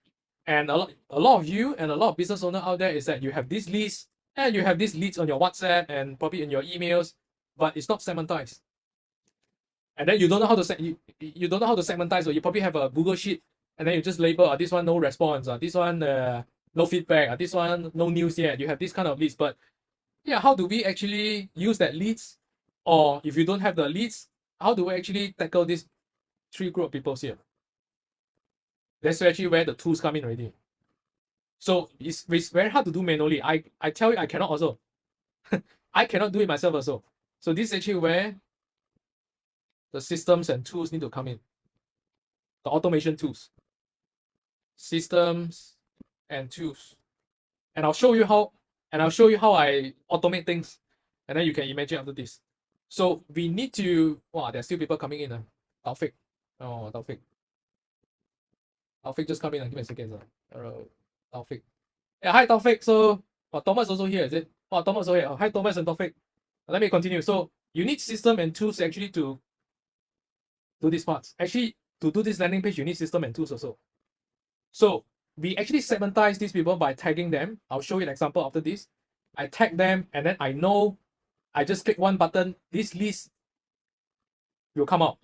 And a lot of you and a lot of business owners out there is that you have these leads and you have these leads on your WhatsApp and probably in your emails, but it's not segmentized. And then you don't know how to you don't know how to segmentize, or you probably have a Google sheet and then you just label this one no response, this one no feedback, this one no news yet. You have this kind of leads, but yeah, how do we actually use that leads? Or if you don't have the leads, how do we actually tackle these 3 group of people here? That's actually where the tools come in already. So it's very hard to do manually. I tell you, I cannot also. I cannot do it myself also. So this is actually where the systems and tools need to come in. The automation tools. Systems and tools. And I'll show you how I automate things. And then you can imagine after this. So we need to, there's still people coming in. Taufik. Oh, Taufik. Taufik just come in. Give me a second. Taufik. Yeah, hi Taufik. So Thomas also here, is it? Thomas also here. Hi Thomas and Taufik. Let me continue. So you need system and tools actually to do these parts. Actually, to do this landing page, you need system and tools also. So we actually segmentize these people by tagging them. I'll show you an example after this. I tag them, and then I know I just click one button, this list will come out.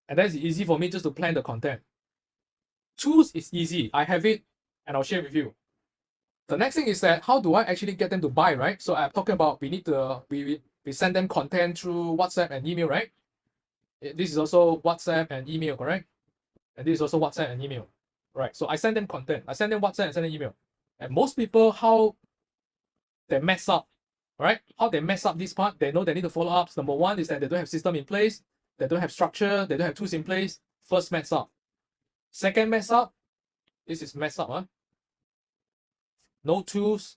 And that's easy for me just to plan the content. Tools is easy. I have it and I'll share with you. The next thing is that how do I actually get them to buy, right? So I'm talking about we send them content through WhatsApp and email, right? This is also WhatsApp and email, correct? And this is also WhatsApp and email, right? So I send them content. I send them WhatsApp and send them email. And most people, how they mess up, right? How they mess up this part, they know they need to follow ups. Number one is that they don't have system in place. They don't have structure. They don't have tools in place. First mess up. Second mess up, this is mess up. No tools.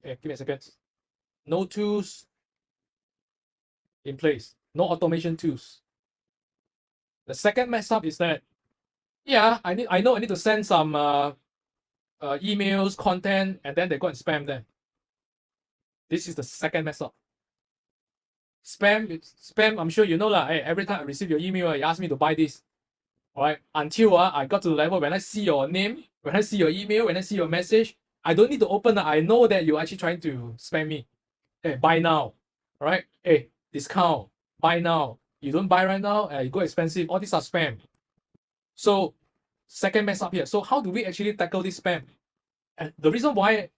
Give me a second. No tools in place. No automation tools. The second mess up is that, I know I need to send some emails, content, and then they go and spam them. This is the second mess up. Spam, I'm sure you know lah. Hey, every time I receive your email, you ask me to buy this. All right, until I got to the level when I see your name, when I see your email, when I see your message, I don't need to open it. I know that you're actually trying to spam me. Hey, buy now. All right, hey, discount, buy now. You don't buy right now, you go expensive. All these are spam. So, second mess up here. So how do we actually tackle this spam? And the reason why,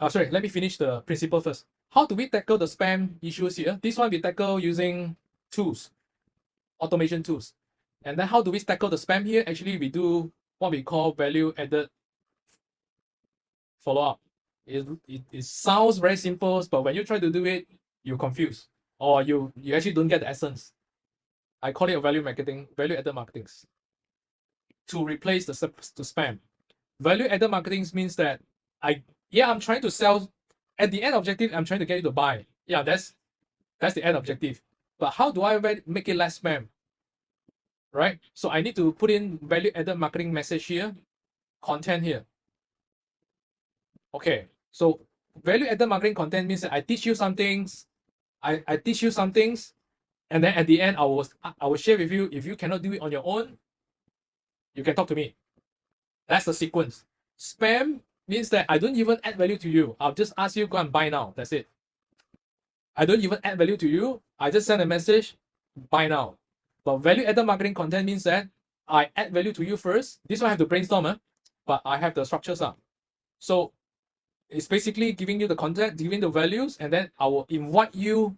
sorry, let me finish the principle first. How do we tackle the spam issues here? This one we tackle using tools, automation tools. And then how do we tackle the spam here? Actually, we do what we call value added follow-up. It sounds very simple, but when you try to do it, you're confused, or you actually don't get the essence. I call it a value added marketing. to replace the spam. Value added marketing means that I'm trying to sell. At the end objective, I'm trying to get you to buy. Yeah, that's the end objective. But how do I make it less spam? Right? So I need to put in value added marketing message here, content here. Okay, so value added marketing content means that I teach you some things, I teach you some things, and then at the end I will share with you. If you cannot do it on your own, you can talk to me. That's the sequence. Spam means that I don't even add value to you. I'll just ask you, go and buy now. That's it. I don't even add value to you. I just send a message, buy now. But value added marketing content means that I add value to you first. This one I have to brainstorm, but I have the structures up. So it's basically giving you the content, giving the values, and then I will invite you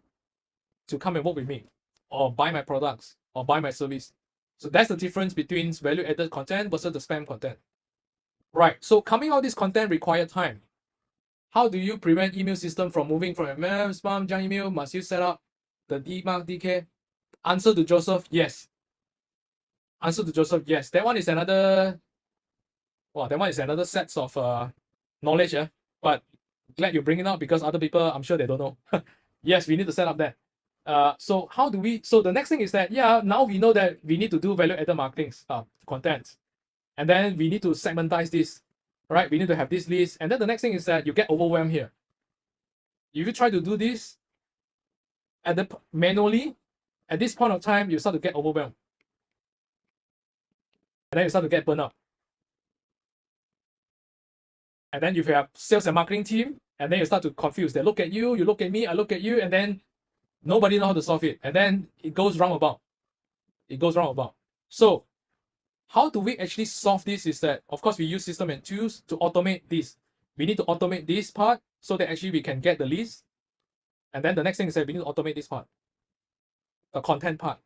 to come and work with me or buy my products or buy my service. So that's the difference between value added content versus the spam content. Right, so coming out this content require time. How do you prevent email system from moving from email, spam, junk email? Must you set up the DMARC, DK? Answer to Joseph, yes. Answer to Joseph, yes. That one is another, set of knowledge, but glad you bring it up because other people, I'm sure they don't know. Yes, we need to set up that. So how do we, so the next thing is that, now we know that we need to do value added marketing content. And then we need to segmentize this, right? We need to have this list. And then the next thing is that you get overwhelmed here. If you try to do this manually, at this point of time, you start to get overwhelmed. And then you start to get burned out. And then if you have sales and marketing team, and then you start to confuse. They look at you, you look at me, I look at you, and then nobody knows how to solve it. And then it goes roundabout. It goes roundabout. So how do we actually solve this is that, of course, we use system and tools to automate this. We need to automate this part so that actually we can get the list. And then the next thing is that we need to automate this part, the content part,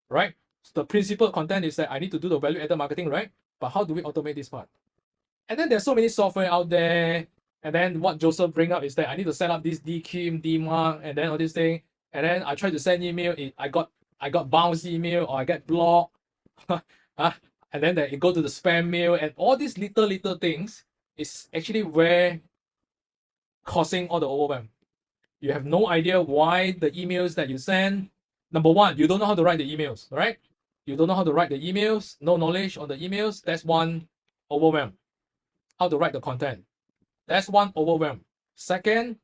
right? So the principal content is that I need to do the value added marketing, right? But how do we automate this part? And then there's so many software out there. And then what Joseph bring up is that I need to set up this DKIM, DMARC, and then all this thing. And then I try to send email. I got bounce email or I get blocked. And then it go to the spam mail, and all these little things is actually where causing all the overwhelm. You have no idea why the emails that you send. Number one, you don't know how to write the emails, right? You don't know how to write the emails, no knowledge on the emails. That's one overwhelm. How to write the content. That's one overwhelm. Second,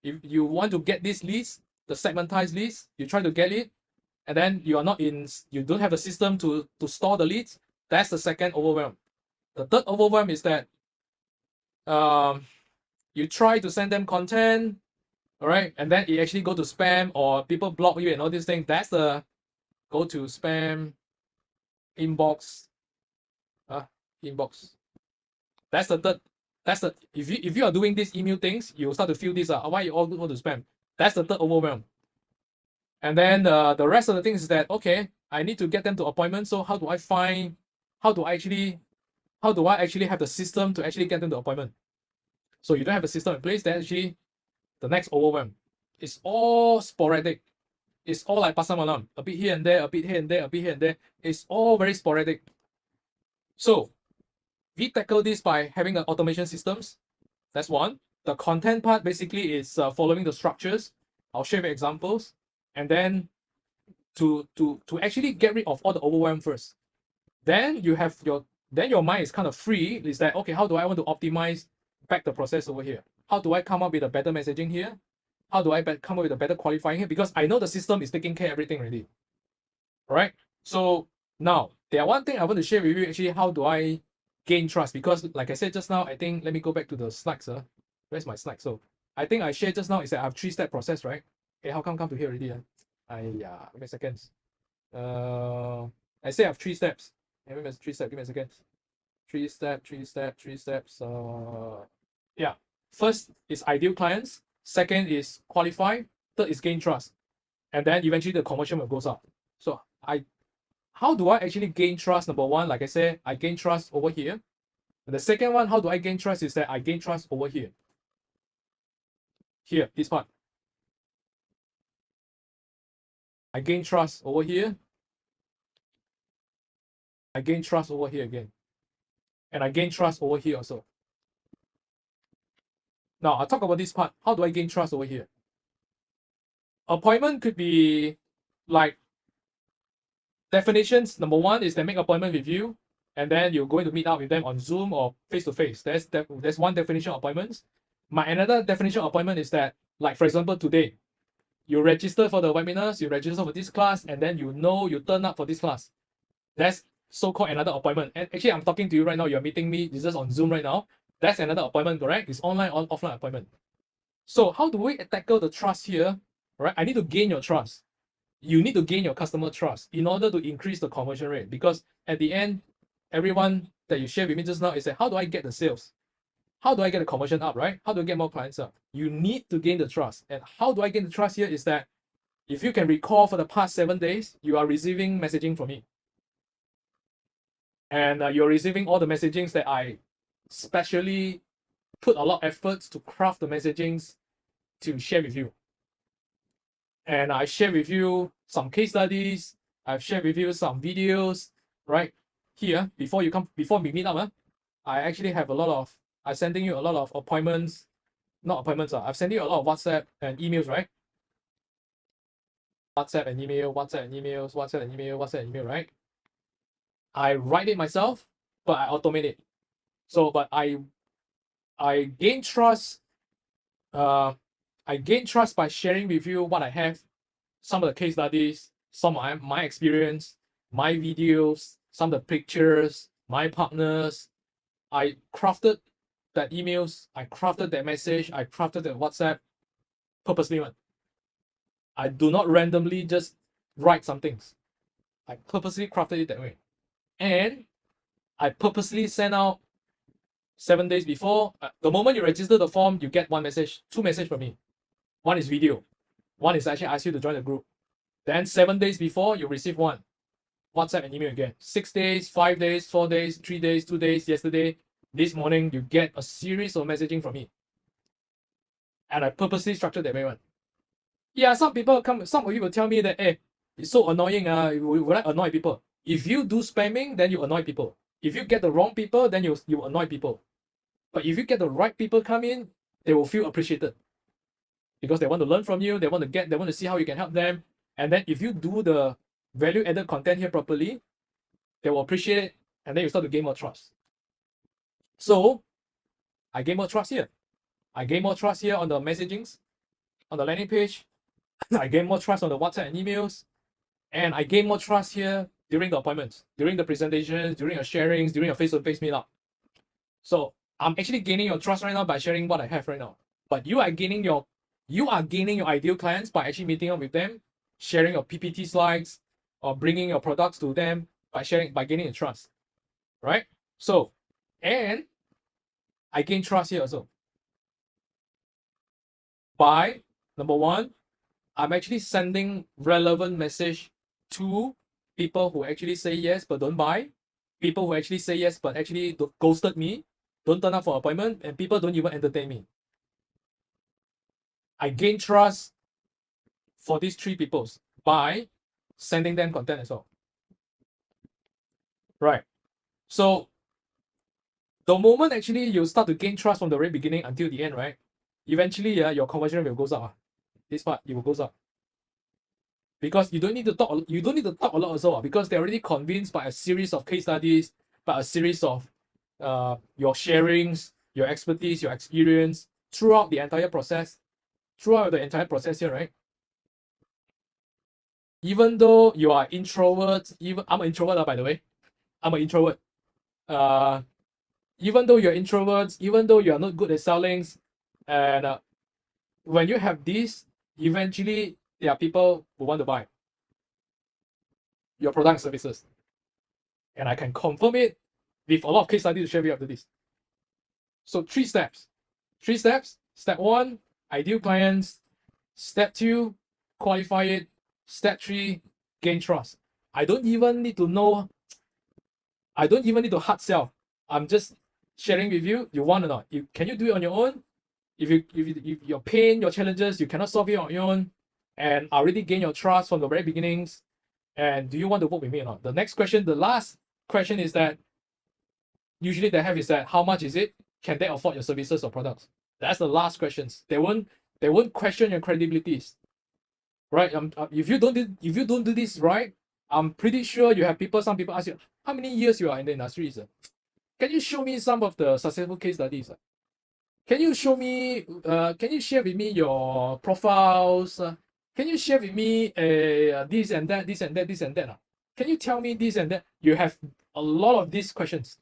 if you want to get this list, the segmentized list, you try to get it, and then you don't have a system to store the leads. That's the second overwhelm. The third overwhelm is that you try to send them content, all right, and then it actually go to spam or people block you and all these things. That's the go to spam inbox. Inbox. That's the third. That's the if you are doing these email things, you start to feel this. Why you all go to spam? That's the third overwhelm. And then the rest of the things is that, okay, I need to get them to appointments. So how do I actually have the system to actually get them to appointment? So you don't have a system in place. Then actually the next overwhelm. It's all sporadic. It's all like pasar malam, a bit here and there, a bit here and there, a bit here and there. It's all very sporadic. So we tackle this by having automation systems. That's one. The content part basically is following the structures. I'll share you examples. And then to actually get rid of all the overwhelm first. Then you have your mind is kind of free. Is that, okay, how do I want to optimize back the process over here? How do I come up with a better messaging here? How do I come up with a better qualifying here? Because I know the system is taking care of everything already. All right. So now there one thing I want to share with you actually, how do I gain trust? Because like I said just now, I think, let me go back to the slides. Where's my slide? So I think I shared just now is that I have 3-step process, right? Okay, how come to here already? Give me a second. I say I have 3 steps. Give me 3 steps. Give me a second. 3 steps. Yeah. First is ideal clients. Second is qualify. Third is gain trust. And then eventually the conversion will goes up. So how do I actually gain trust? Number one, like I said, I gain trust over here. And the second one, how do I gain trust is that I gain trust over here. Here, this part. I gain trust over here. I gain trust over here again. And I gain trust over here also. Now, I'll talk about this part. How do I gain trust over here? Appointment could be like definitions. Number one is they make appointment with you, and then you're going to meet up with them on Zoom or face-to-face. There's one definition of appointments. Another definition of appointment is that, like for example, today, you register for the webinars, you register for this class, and then you turn up for this class. That's so-called another appointment. And actually, I'm talking to you right now. You're meeting me. This is on Zoom right now. That's another appointment, correct? It's online or offline appointment. So how do we tackle the trust here? Right? I need to gain your trust. You need to gain your customer trust in order to increase the conversion rate. Because at the end, everyone that you share with me just now is that, how do I get the sales? How do I get the conversion up, right? How do I get more clients up? You need to gain the trust. And how do I gain the trust here is that if you can recall for the past 7 days, you are receiving messaging from me. And you're receiving all the messagings that I specially put a lot of efforts to craft the messagings to share with you. And I share with you some case studies. I've shared with you some videos, right? Here, before we meet up, I actually have I'm sending you a lot of appointments, not appointments, I've sent you a lot of WhatsApp and emails, right? WhatsApp and email, WhatsApp and emails, WhatsApp and email, WhatsApp and email, right? I write it myself, but I automate it. So, but I gain trust. I gain trust by sharing with you what I have, some of the case studies, some of my experience, my videos, some of the pictures, my partners. I crafted that emails, I crafted that message, I crafted that WhatsApp purposely. I do not randomly just write some things. I purposely crafted it that way. And I purposely send out 7 days before. The moment you register the form, you get 2 messages from me. One is video. One is actually ask you to join the group. Then 7 days before, you receive one. WhatsApp and email again. 6 days, 5 days, 4 days, 3 days, 2 days, yesterday, this morning, you get a series of messaging from me. And I purposely structured that way one. Yeah, some of you will tell me that, hey, it's so annoying, will I annoy people? If you do spamming, then you annoy people. If you get the wrong people, then you annoy people. But if you get the right people come in, they will feel appreciated. Because they want to learn from you, they want to see how you can help them. And then if you do the value-added content here properly, they will appreciate it, and then you start to gain more trust. So, I gain more trust here. I gain more trust here on the messagings, on the landing page. I gain more trust on the WhatsApp and emails. And I gain more trust here during the appointments, during the presentations, during your sharings, during your face-to-face meetup. So, I'm actually gaining your trust right now by sharing what I have right now. But you are gaining your ideal clients by actually meeting up with them, sharing your PPT slides, or bringing your products to them by gaining the trust, right? So, and I gain trust here also by, number one, I'm actually sending relevant message to people who actually say yes but don't buy, people who actually say yes but actually ghosted me, don't turn up for appointment, and people don't even entertain me. I gain trust for these 3 people by sending them content as well. Right. So the moment actually you start to gain trust from the very beginning until the end, right? Eventually, your conversion rate will go up. This part, it will go up. Because you don't need to talk a lot also, because they're already convinced by a series of case studies, by a series of your sharings, your expertise, your experience throughout the entire process. Throughout the entire process here, right? Even though you are introvert, I'm an introvert, by the way. I'm an introvert. Even though you're introverts, even though you are not good at selling, and when you have this, eventually there are people who want to buy your product and services. And I can confirm it with a lot of case studies to share with you after this. So 3 steps. 3 steps. Step 1, ideal clients. Step 2, qualify it. Step 3, gain trust. I don't even need to hard sell. I'm just sharing with you. You want or not? Can you do it on your own? If your pain, your challenges, you cannot solve it on your own, and I already gain your trust from the very beginnings, and do you want to work with me or not? The next question, the last question is that usually they have is that how much is it? Can they afford your services or products? That's the last questions. They won't question your credibilities, right? If you don't do this right, I'm pretty sure you have people. Some people ask you how many years you are in the industry, sir. Can you show me some of the successful case studies? Can you show me? Can you share with me your profiles? Can you share with me this and that, this and that, this and that? Can you tell me this and that? You have a lot of these questions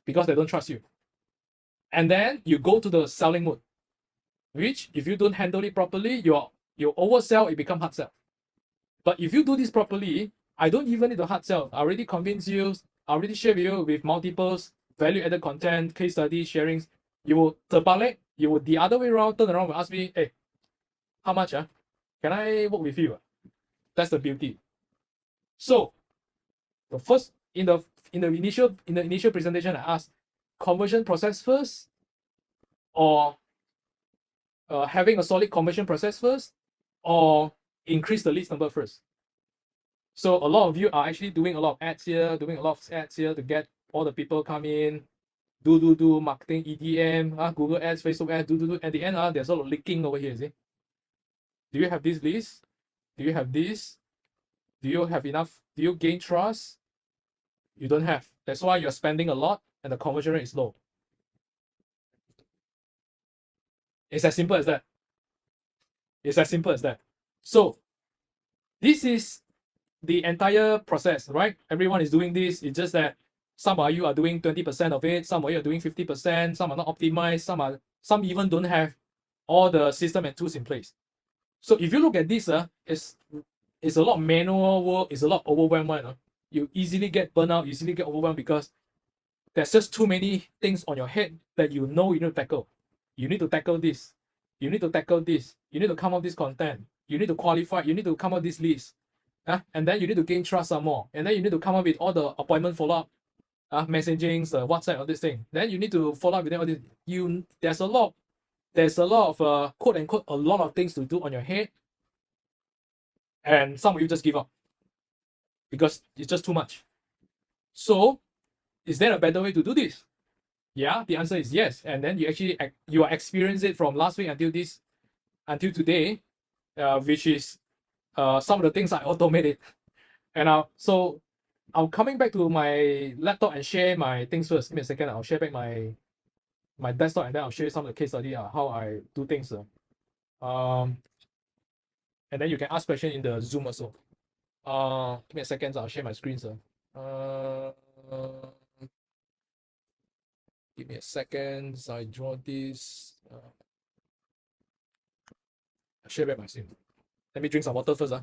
because they don't trust you. And then you go to the selling mode, which if you don't handle it properly, you oversell, it become hard sell. But if you do this properly, I don't even need to hard sell. I already convince you, I already share with you with multiples, value-added content, case study, sharings. You will terbalik, you will the other way around, turn around and ask me, hey, how much? Can I work with you? That's the beauty. So the first in the initial presentation, I asked conversion process first, or having a solid conversion process first, or increase the leads number first. So a lot of you are actually doing a lot of ads here, to get all the people come in, do marketing, EDM, Google ads, Facebook ads, do. At the end, there's a lot of leaking over here, see? Do you have this list? Do you have this? Do you have enough? Do you gain trust? You don't have. That's why you're spending a lot and the conversion rate is low. It's as simple as that. It's as simple as that. So this is the entire process, right? Everyone is doing this. It's just that some of you are doing 20% of it, some of you are doing 50%, some are not optimized, some even don't have all the system and tools in place. So if you look at this, it's a lot of manual work, it's a lot of overwhelmed. You easily get burnout, easily get overwhelmed because there's just too many things on your head that you know you need to tackle. You need to tackle this. You need to tackle this. You need to come up with this content. You need to qualify. You need to come up with this list. And then you need to gain trust some more. And then you need to come up with all the appointment follow-up, messaging, WhatsApp, all this thing. Then you need to follow up with them. All this. There's a lot of quote unquote a lot of things to do on your head. And some of you just give up because it's just too much. So, is there a better way to do this? Yeah, the answer is yes. And then you are experiencing it from last week until today, which is some of the things I automated. And so I'm coming back to my laptop and share my things first. Give me a second. I'll share back my desktop and then I'll show you some of the case study how I do things. And then you can ask questions in the Zoom also. Give me a second. I'll share my screen, sir. Give me a second. So I draw this. I'll share back my screen. Let me drink some water first.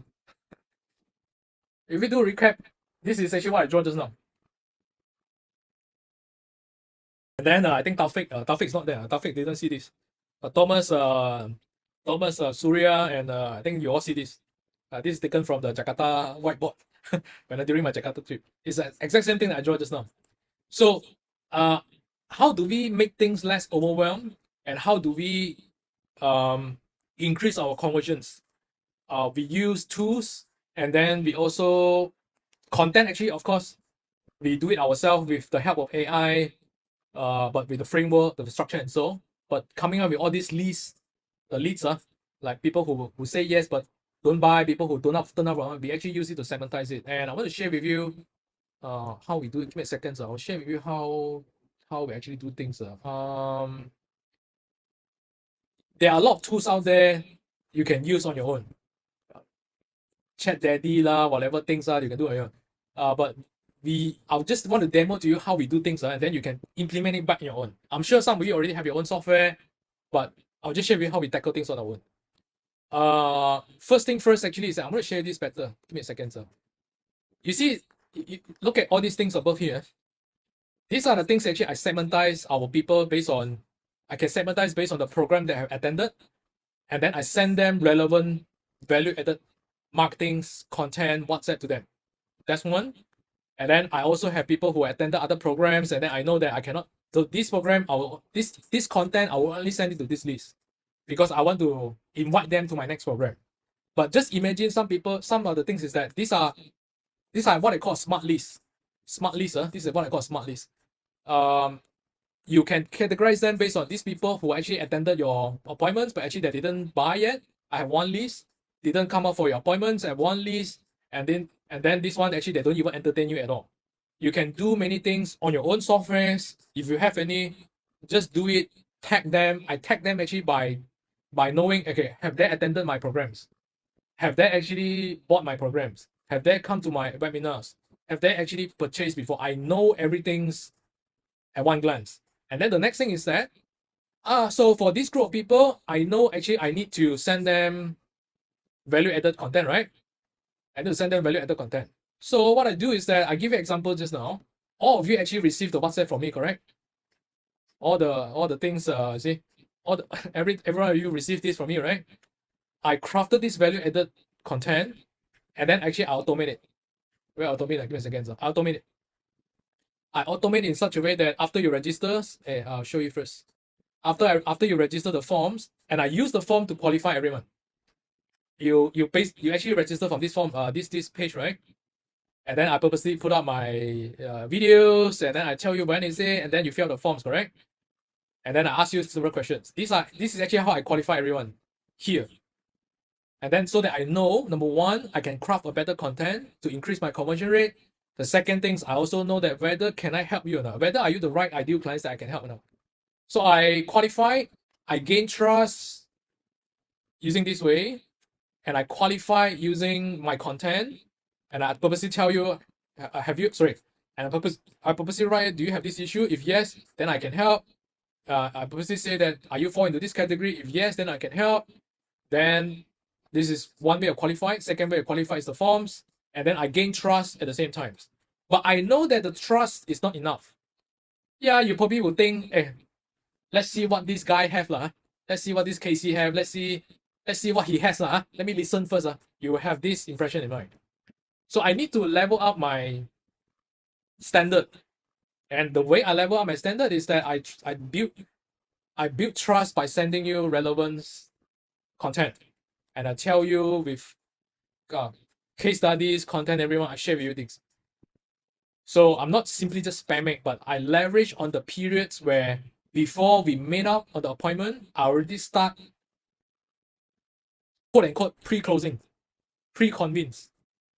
If we do a recap, this is actually what I draw just now. And then I think Taufik's not there. Taufik didn't see this. Thomas, Surya, and I think you all see this. This is taken from the Jakarta whiteboard during my Jakarta trip. It's the exact same thing that I drew just now. So, how do we make things less overwhelmed, and how do we increase our conversions? We use tools, and then we also content. Actually, of course, we do it ourselves with the help of AI, but with the framework, the structure, and so. But coming up with all these leads, the leads like people who say yes but don't buy, people who don't turn up, we actually use it to segmentize it. And I want to share with you how we do it. Give me a second. I'll share with you how we actually do things. There are a lot of tools out there you can use on your own. Chat Daddy whatever things you can do on your own. But I'll just want to demo to you how we do things, and then you can implement it back on your own. I'm sure some of you already have your own software, but I'll just share with you how we tackle things on our own. First thing first, actually, is I'm going to share this better. Give me a second, sir. You see, look at all these things above here. These are the things actually I segmentize our people based on. I can segmentize based on the program that I have attended, and then I send them relevant value-added marketing content, WhatsApp to them. That's one. And then I also have people who attended other programs, and then I know that I cannot. So this program, this content, I will only send it to this list because I want to invite them to my next program. But just imagine some of the things is that these are what I call smart lists. smart list. This is what I call smart list. You can categorize them based on these people who actually attended your appointments, but actually they didn't buy yet. I have one list. Didn't come up for your appointments. I have one list, and then this one actually they don't even entertain you at all. You can do many things on your own softwares. If you have any, just do it. Tag them. I tag them actually by knowing, okay, have they attended my programs? Have they actually bought my programs? Have they come to my webinars? Have they actually purchased before? I know everything's at one glance. And then the next thing is that, so for this group of people, I know actually I need to send them value-added content, right? I need to send them value-added content. So what I do is that I give you an example just now. All of you actually received the WhatsApp from me, correct? All the things, see, everyone of you received this from me, right? I crafted this value-added content, and then actually I automate it. Where automate? Give me a second. I automate it. I automate in such a way that after you register, I'll show you first. After you register the forms, and I use the form to qualify everyone. You actually register from this form, this page, right? And then I purposely put up my videos, and then I tell you when is it, and then you fill out the forms, correct? And then I ask you several questions. This is actually how I qualify everyone here. And then so that I know, number one, I can craft a better content to increase my conversion rate. The second thing is I also know that whether can I help you or not, whether are you the right ideal clients that I can help or not. So I qualify, I gain trust using this way, and I qualify using my content, and I purposely tell you, and I purposely write, do you have this issue? If yes, then I can help. I purposely say that, are you fall into this category? If yes, then I can help. Then this is one way of qualifying. Second way of qualifying is the forms. And then I gain trust at the same time. But I know that the trust is not enough. Yeah, you probably will think, let's see what this guy have. Let's see what this Casey have. Let's see what he has. Let me listen first. You will have this impression in mind. So I need to level up my standard. And the way I level up my standard is that I build trust by sending you relevant content. And I tell you with case studies, content, everyone, I share with you things. So I'm not simply just spamming, but I leverage on the periods where before we made up on the appointment, I already start quote unquote pre-closing, pre-convince,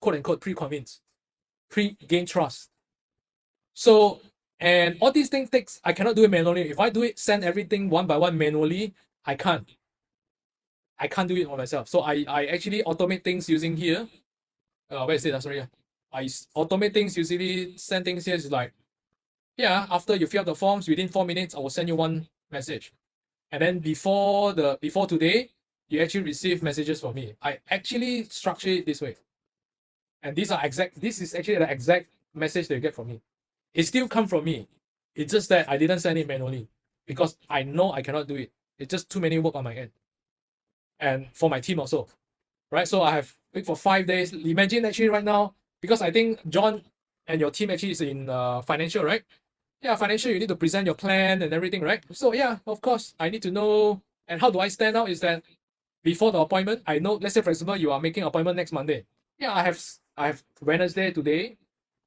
quote unquote pre-convince, pre-gain trust. So, and all these things I cannot do it manually. If I do it, send everything one by one manually, I can't do it on myself. So I actually automate things using here. Where is it? Sorry. I automate things usually, send things here. It's like, yeah, after you fill out the forms, within 4 minutes, I will send you one message. And then before today, you actually receive messages from me. I actually structure it this way. And this is actually the exact message that you get from me. It still comes from me. It's just that I didn't send it manually because I know I cannot do it. It's just too many work on my end. And for my team also, right? So I have wait for 5 days. Imagine actually right now, because I think John and your team actually is in financial, right? Yeah, financial, you need to present your plan and everything, right? So yeah, of course, I need to know. And how do I stand out is that before the appointment, I know, let's say for example, you are making an appointment next Monday. Yeah, I have Wednesday today,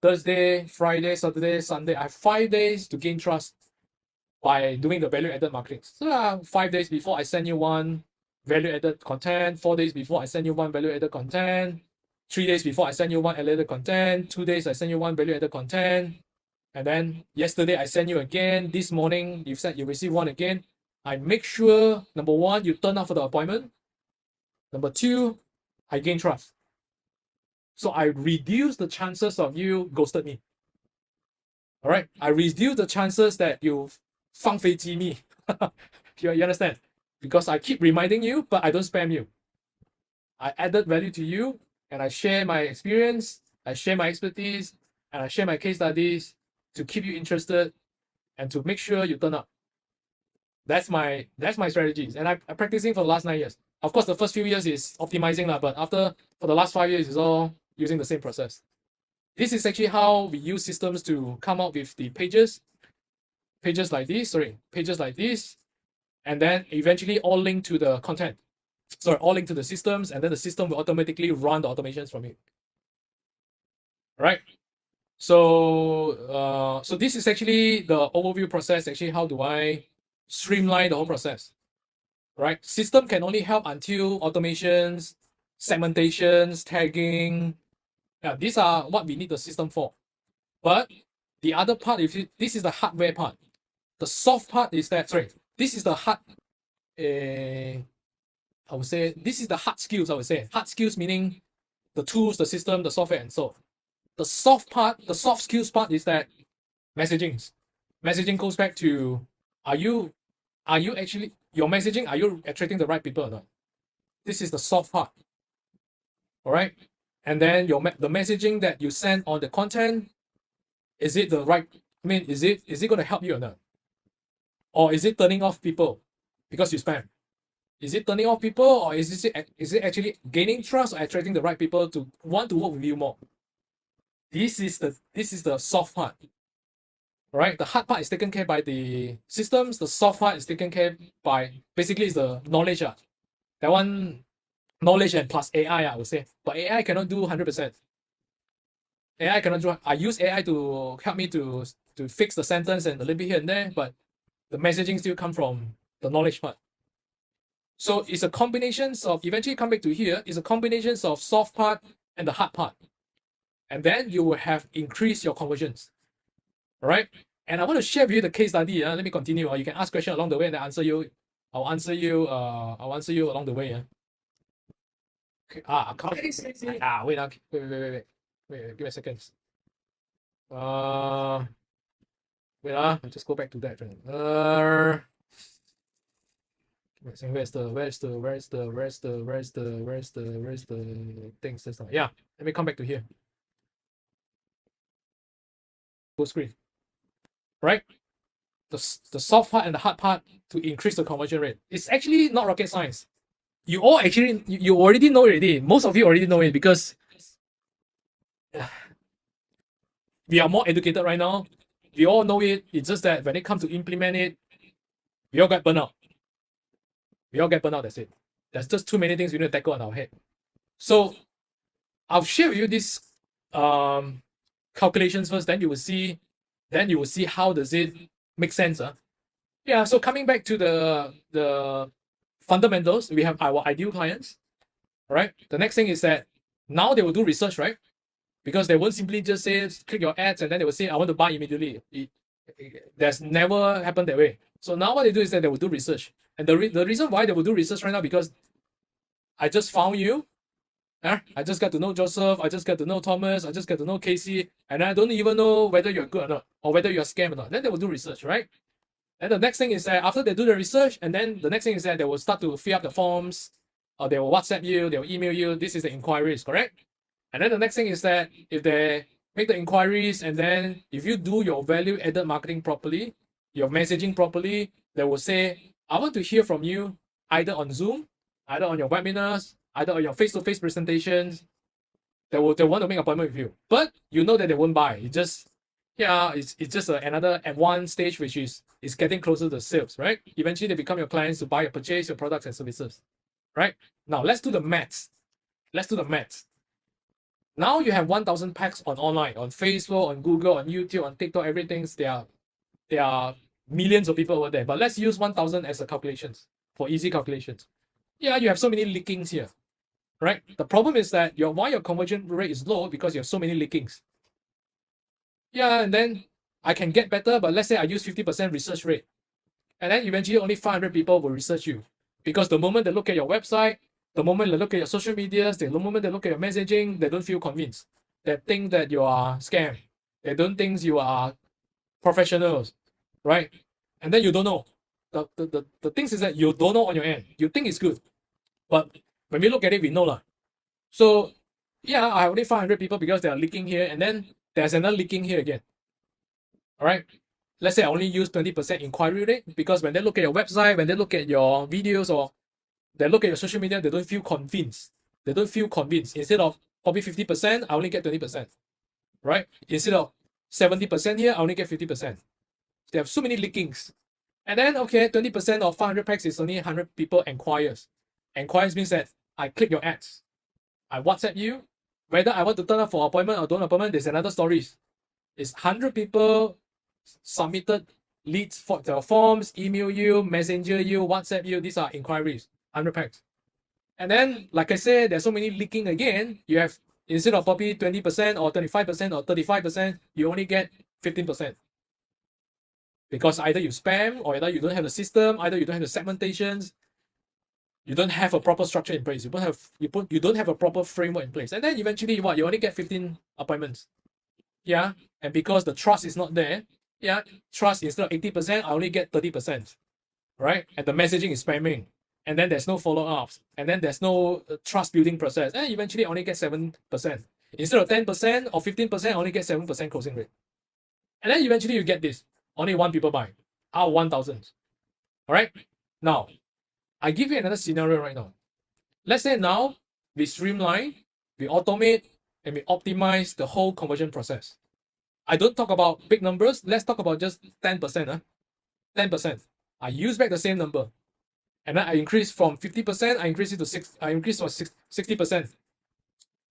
Thursday, Friday, Saturday, Sunday. I have 5 days to gain trust by doing the value-added marketing. So 5 days before I send you one value-added content, 4 days before I send you one value-added content, 3 days before I send you one value-added content, 2 days I send you one value-added content, and then yesterday I send you again, this morning you said you receive one again. I make sure, number one, you turn up for the appointment. Number two, I gain trust. So I reduce the chances of you ghosted me. All right, I reduce the chances that you 放飞机 me. You understand? Because I keep reminding you, but I don't spam you. I added value to you, and I share my experience, I share my expertise, and I share my case studies to keep you interested and to make sure you turn up. That's my strategies, and I'm practicing for the last 9 years. Of course, the first few years is optimizing, but for the last 5 years, it's all using the same process. This is actually how we use systems to come up with the pages like this, and then eventually all link to the content. Sorry, all link to the systems, and then the system will automatically run the automations from it. All right. So this is actually the overview process. Actually, how do I streamline the whole process? Right? System can only help until automations, segmentations, tagging. Yeah, these are what we need the system for. But the other part, this is the hardware part. The soft part is that, sorry, this is the hard, I would say, this is the hard skills, I would say. Hard skills meaning the tools, the system, the software, and so. The soft part, the soft skills part is that messaging. Messaging goes back to, are you actually, your messaging, are you attracting the right people or not? This is the soft part. All right. And then the messaging that you send on the content, is it the right, I mean, is it going to help you or not? Or is it turning off people because you spam? Is it turning off people, or is it actually gaining trust or attracting the right people to want to work with you more? This is the soft part. Right? The hard part is taken care by the systems. The soft part is taken care by basically is the knowledge. That one, knowledge and plus AI, I would say. But AI cannot do 100%. AI cannot do. I use AI to help me to fix the sentence and a little bit here and there, but the messaging still come from the knowledge part. So it's a combination of, eventually come back to here, it's a combination of soft part and the hard part. And then you will have increased your conversions. All right? And I want to share with you the case study. Let me continue. You can ask questions along the way and answer you. I'll answer you along the way. Okay. Wait, give me a second. Wait, I'll just go back to that. Where's the things? Yeah, let me come back to here. Full screen. Right? The soft part and the hard part to increase the conversion rate. It's actually not rocket science. You already know already. Most of you already know it because we are more educated right now. We all know it. It's just that when it comes to implement it, we all get burnt out. That's it. There's just too many things we need to tackle on our head. So I'll share with you these calculations first, then you will see how does it make sense. Yeah, so coming back to the fundamentals, we have our ideal clients. All right. The next thing is that now they will do research, right? Because they won't simply just say click your ads and then they will say I want to buy immediately. That's never happened that way. So now what they do is that they will do research. And the reason why they will do research right now, because I just found you. I just got to know Joseph. I just got to know Thomas. I just got to know Casey. And I don't even know whether you're good or not, or whether you're a scam or not. Then they will do research, right? And the next thing is that after they do the research, and then the next thing is that they will start to fill up the forms, or they will WhatsApp you, they will email you. This is the inquiries, correct? And then the next thing is that if they make the inquiries, and then if you do your value-added marketing properly, your messaging properly, they will say, I want to hear from you either on Zoom, either on your webinars, either on your face-to-face presentations. They want to make an appointment with you. But you know that they won't buy. It's just another advanced stage, which is getting closer to sales, right? Eventually, they become your clients to buy or purchase your products and services, right? Now, let's do the maths. Now you have 1,000 packs online, on Facebook, on Google, on YouTube, on TikTok, everything. There are millions of people over there. But let's use 1,000 as a calculations for easy calculations. Yeah, you have so many leakings here, right? The problem is that why your conversion rate is low because you have so many leakings. Yeah, and then I can get better, but let's say I use 50% research rate. And then eventually only 500 people will research you. Because the moment they look at your website, the moment they look at your social medias, the moment they look at your messaging, they don't feel convinced. They think that you are scam. They don't think you are professionals, right? And then you don't know. The things is that you don't know on your end. You think it's good. But when we look at it, we know. So yeah, I have only 500 people because they are leaking here, and then there's another leaking here again. All right. Let's say I only use 20% inquiry rate, because when they look at your website, when they look at your videos, or they look at your social media, they don't feel convinced. Instead of probably 50%, I only get 20%. Right? Instead of 70% here, I only get 50%. They have so many leakings. And then, okay, 20% of 500 packs is only 100 people inquires. Inquires means that I click your ads. I WhatsApp you. Whether I want to turn up for appointment or don't appointment, there's another stories. It's 100 people submitted leads for the forms, email you, messenger you, WhatsApp you. These are inquiries, 100 packs. And then, like I said, there's so many leaking again. You have, instead of probably 20% or 25% or 35%, you only get 15%. Because either you spam, or either you don't have the system, either you don't have the segmentations, you don't have a proper structure in place. You don't have a proper framework in place. And then eventually what? You only get 15 appointments. Yeah. And because the trust is not there, yeah, trust instead of 80%, I only get 30%. Right? And the messaging is spamming. And then there's no follow-ups. And then there's no trust building process. And eventually I only get 7%. Instead of 10% or 15%, I only get 7% closing rate. And then eventually you get this. Only 1 people buy out of 1,000. All right. Now, I give you another scenario right now. Let's say now we streamline, we automate, and we optimize the whole conversion process. I don't talk about big numbers. Let's talk about just 10%. 10%. I use back the same number. And then I increase from 50%, I increase it to 60%.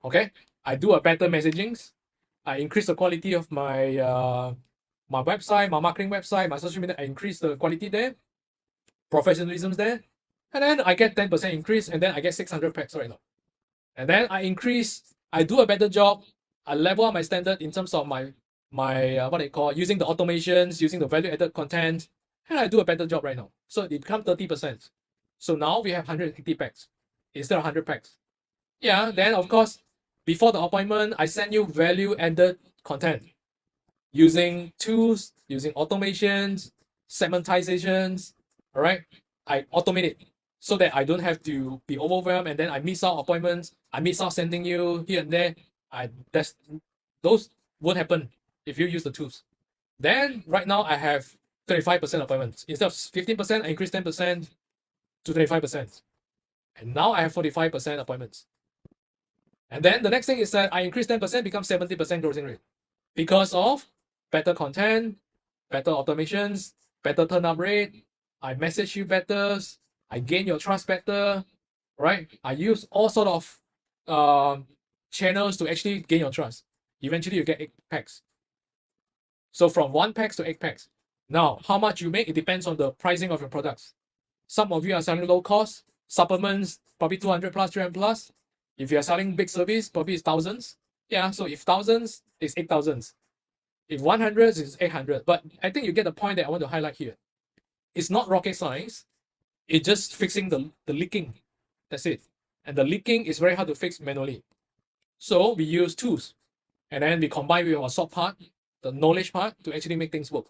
Okay. I do a better messaging. I increase the quality of my my website, my marketing website, my social media. I increase the quality there, professionalism there, and then I get 10% increase, and then I get 600 packs right now. And then I do a better job. I level up my standard in terms of my what they call using the automations, using the value-added content, and I do a better job right now. So it becomes 30%. So now we have 180 packs instead of 100 packs. Yeah, then of course, before the appointment, I send you value-added content using tools, using automations, segmentizations. All right, I automate it so that I don't have to be overwhelmed, and then I miss out appointments. I miss out sending you here and there. Those won't happen if you use the tools. Then right now I have 35% appointments. Instead of 15%, I increase 10% to 25%. And now I have 45% appointments. And then the next thing is that I increase 10%, becomes 70% closing rate. Because of better content, better automations, better turn-up rate, I message you better, I gain your trust better, right? I use all sort of channels to actually gain your trust. Eventually you get 8 packs. So from 1 packs to 8 packs. Now, how much you make, it depends on the pricing of your products. Some of you are selling low cost, supplements, probably 200 plus, 300 plus. If you are selling big service, probably it's thousands. Yeah, so if thousands, it's 8,000. If 100s, it's 800. But I think you get the point that I want to highlight here. It's not rocket science. It's just fixing the leaking. That's it. And the leaking is very hard to fix manually. So we use tools. And then we combine with our soft part, the knowledge part, to actually make things work.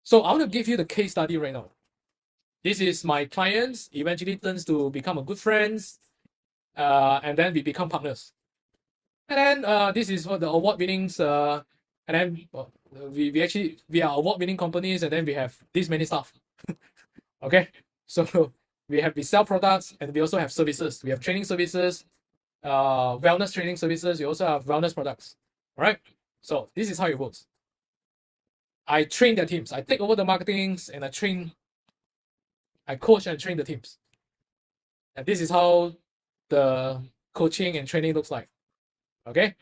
So I want to give you the case study right now. This is my clients, eventually turns to become a good friends, and then we become partners. And then this is what the award winnings, and then we are award winning companies, and then we have this many staff. Okay, so we sell products, and we also have services. We have training services, wellness training services. We also have wellness products. All right, so this is how it works. I train their teams. I take over the marketings, and I coach and train the teams. And this is how the coaching and training looks like. Okay.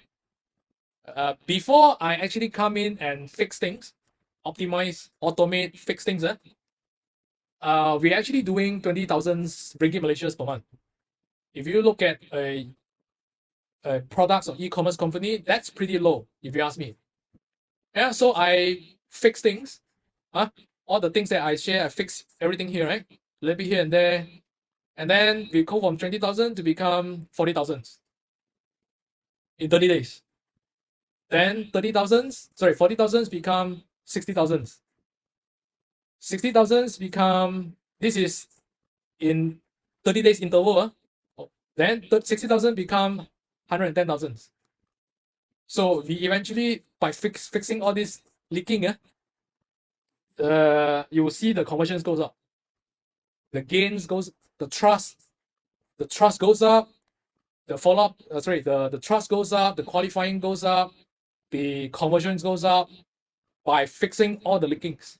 Before I actually come in and fix things, optimize, automate, fix things, we're actually doing 20,000 Ringgit Malaysias per month. If you look at a products or e-commerce company, that's pretty low, if you ask me. Yeah, so I fix things. All the things that I share, I fix everything here, right? A little bit here and there. And then we go from 20,000 to become 40,000 in 30 days. Then 40,000 become 60,000. 60,000 become, this is in 30 days interval. Then 60,000 become 110,000. So we eventually, by fixing all this leaking, you will see the conversions goes up. The gains goes, the trust goes up, the follow-up, the trust goes up, the qualifying goes up, the conversions goes up by fixing all the leakings.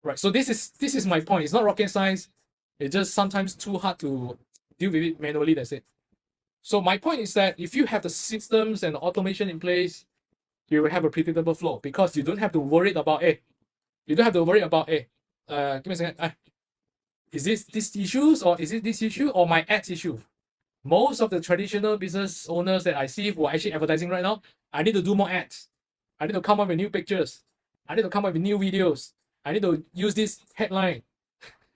Right. So this is my point. It's not rocket science. It's just sometimes too hard to deal with it manually. That's it. So my point is that if you have the systems and the automation in place, you will have a predictable flow because you don't have to worry about give me a second. Is this issues or is it this issue or my ads issue? Most of the traditional business owners that I see who are actually advertising right now, I need to do more ads. I need to come up with new pictures. I need to come up with new videos. I need to use this headline.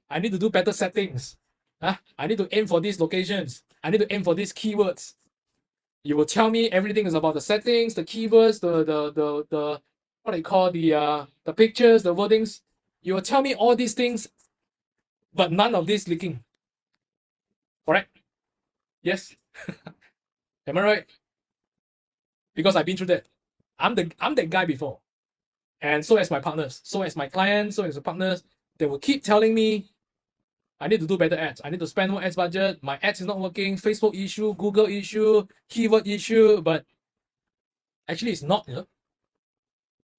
I need to do better settings. I need to aim for these locations. I need to aim for these keywords. You will tell me everything is about the settings, the keywords, the what I call the pictures, the wordings. You will tell me all these things, but none of this leaking. Correct? Yes. Am I right? Because I've been through that. I'm that guy before. And so as my partners, so as my clients, so as the partners, they will keep telling me, I need to do better ads. I need to spend more ads budget. My ads is not working. Facebook issue, Google issue, keyword issue, but actually it's not.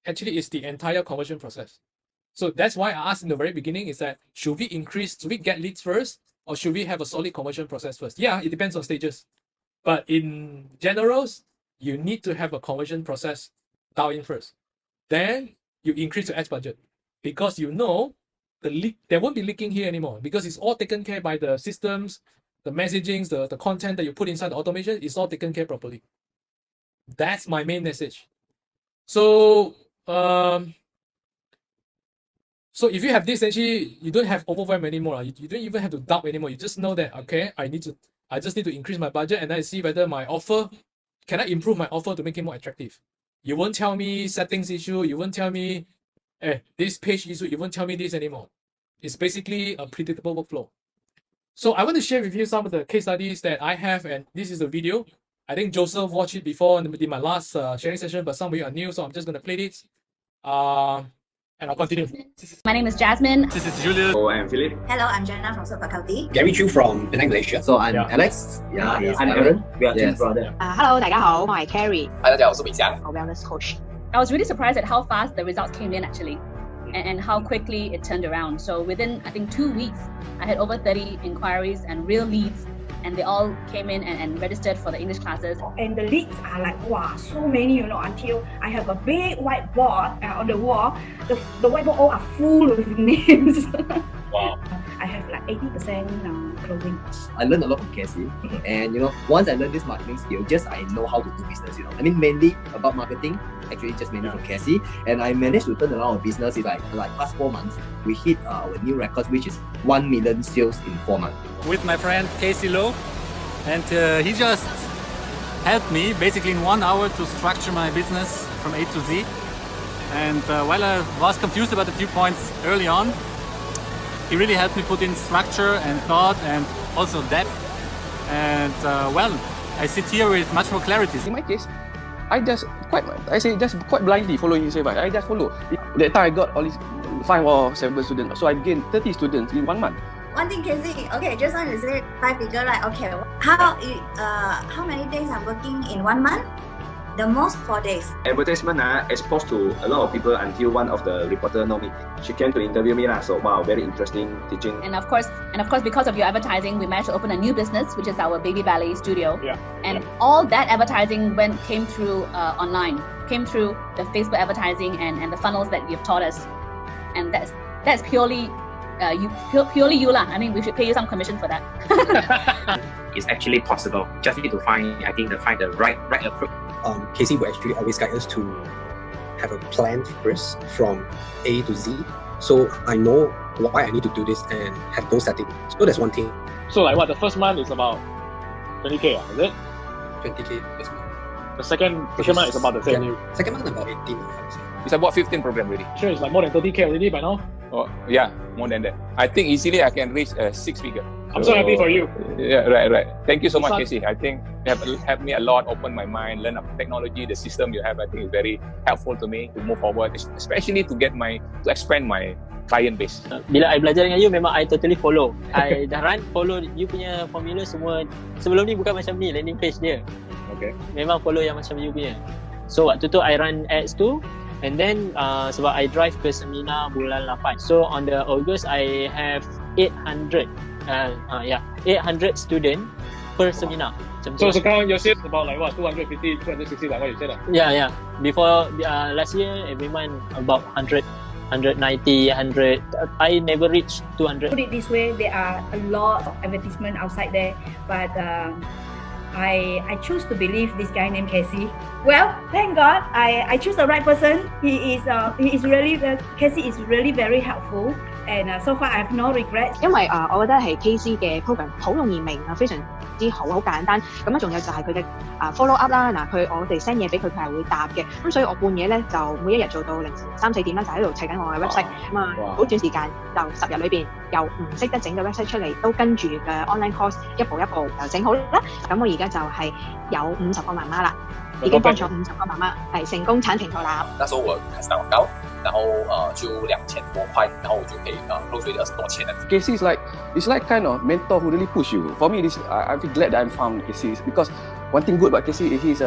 Actually, it's the entire conversion process. So that's why I asked in the very beginning is that should we get leads first or should we have a solid conversion process first? Yeah, it depends on stages. But in generals, you need to have a conversion process dialed in first. Then you increase your ads budget because you know there won't be leaking here anymore because it's all taken care by the systems, the messagings, the content that you put inside the automation is all taken care properly. That's my main message. So, so if you have this, actually, you don't have overwhelm anymore. You don't even have to doubt anymore. You just know that, okay, I just need to increase my budget and then I see whether my offer, can I improve my offer to make it more attractive? You won't tell me settings issue. You won't tell me this page issue. You won't tell me this anymore. It's basically a predictable workflow. So I want to share with you some of the case studies that I have, and this is the video. I think Joseph watched it before in my last sharing session, but some of you are new, so I'm just going to play it. And I'll continue. My name is Jasmine. This is Julius. Oh, I'm Philip. Hello, I'm Jenna from South Faculty. Gary Chu from Penang, Malaysia. So I'm Alex. I'm Aaron. We are twin brother. Hello, 大家好，我係 Carrie. Hi，大家好，我是米翔。 Wellness coach. I was really surprised at how fast the results came in actually, and how quickly it turned around. So within, I think, 2 weeks, I had over 30 inquiries and real leads, and they all came in and registered for the English classes. And the leads are like, wow, so many, until I have a big whiteboard on the wall. The whiteboard all are full of names. Wow. I have like 80% closing. I learned a lot from Cassie, and once I learned this marketing skill, I know how to do business. I mean, mainly about marketing, actually just mainly from Cassie, and I managed to turn around our business in like past 4 months. We hit our new record, which is 1 million sales in 4 months. With my friend Casey Lowe, and he just helped me basically in 1 hour to structure my business from A to Z. And while I was confused about a few points early on, he really helped me put in structure and thought and also depth. And well, I sit here with much more clarity. In my case, I just quite blindly following his advice. I just follow. That time I got all these 5 or 7 students, so I gained 30 students in 1 month. One thing, Casey. Okay, just now you said 5 figure, right? Okay, how many days I'm working in 1 month? The most 4 days. Advertisement exposed to a lot of people until one of the reporter know me. She came to interview me so wow, very interesting teaching. And of course, because of your advertising, we managed to open a new business, which is our Baby Ballet Studio. Yeah. And all that advertising came through online, came through the Facebook advertising and the funnels that you've taught us. And that's purely you lah. I mean, we should pay you some commission for that. It's actually possible. Just need to find the right approach. Casey will actually always guide us to have a plan first from A to Z. So I know why I need to do this and have goal setting. So that's one thing. So like what, the first month is about 20k, is it? 20k first month. The second month is about the same. Second month about 18. It's about 15 program already. Sure, it's like more than 30k already by now. Oh yeah, more than that. I think easily I can reach 6 figure. I'm so happy for you. Yeah, right. Thank you so much, Casey. I think you have helped me a lot, open my mind, learn about technology, the system you have. I think is very helpful to me to move forward, especially to expand my client base. Bila I belajar dengan you, memang I totally follow. I dah follow you punya formula semua. Sebelum ni bukan macam ni landing page dia. Okay. Memang follow yang macam you punya. So waktu tu I run ads tu. And then sebab I drive ke seminar bulan 8. So on the August I have 800 student per seminar. macam tu So lah. sekarang your sales about like what 250, 260 like what you said. Yeah. Before last year, every month about 100, 190, 100. I never reached 200. Put it this way, there are a lot of advertisement outside there, but I choose to believe this guy named Casey. Well, thank God, I choose the right person. He is really Casey is really very helpful, and so far I have no regrets. 因為我覺得係 KC 嘅 program 好容易明啊，非常之好，好簡單。咁啊，仲有就係佢嘅follow up 啦。嗱，我哋 send 嘢俾佢，佢係會答嘅。咁所以我半夜咧就每一日做到凌晨3、4點啦，就喺度砌緊我嘅 website。咁啊，好短時間就10日裏邊由唔識得整個 website 出嚟，都跟住嘅 online course 一步一步就整好啦。咁我而家就係有50個媽媽啦，已經幫咗50個媽媽係成功產平頭啦。那時候我開始打廣告，然後就2000多塊，然後我就可以close with 20多千的。Casey is like kind of mentor who really push you. For me, I feel glad that I found Casey because one thing good about Casey is he's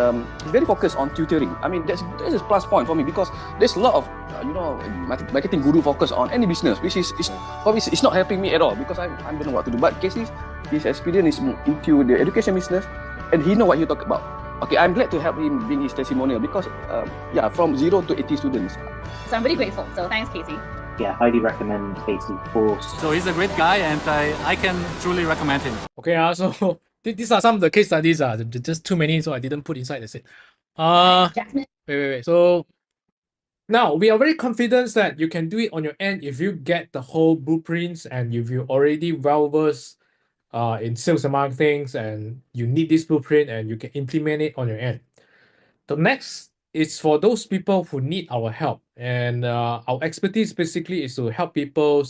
very focused on tutoring. I mean, that's a plus point for me because there's a lot of marketing guru focus on any business, which is for me it's not helping me at all because I don't know what to do. But Casey, his experience is into the education business, and he know what he talk about. Okay, I'm glad to help him bring his testimonial because from 0 to 80 students. So I'm really grateful. So thanks, Casey. Yeah, highly recommend Casey's course. So he's a great guy, and I can truly recommend him. Okay, so these are some of the case studies. Just too many, so I didn't put inside. That's it. Wait. So now we are very confident that you can do it on your end if you get the whole blueprints and if you already well versed in sales and marketing and you need this blueprint and you can implement it on your end. The next is for those people who need our help, and our expertise basically is to help people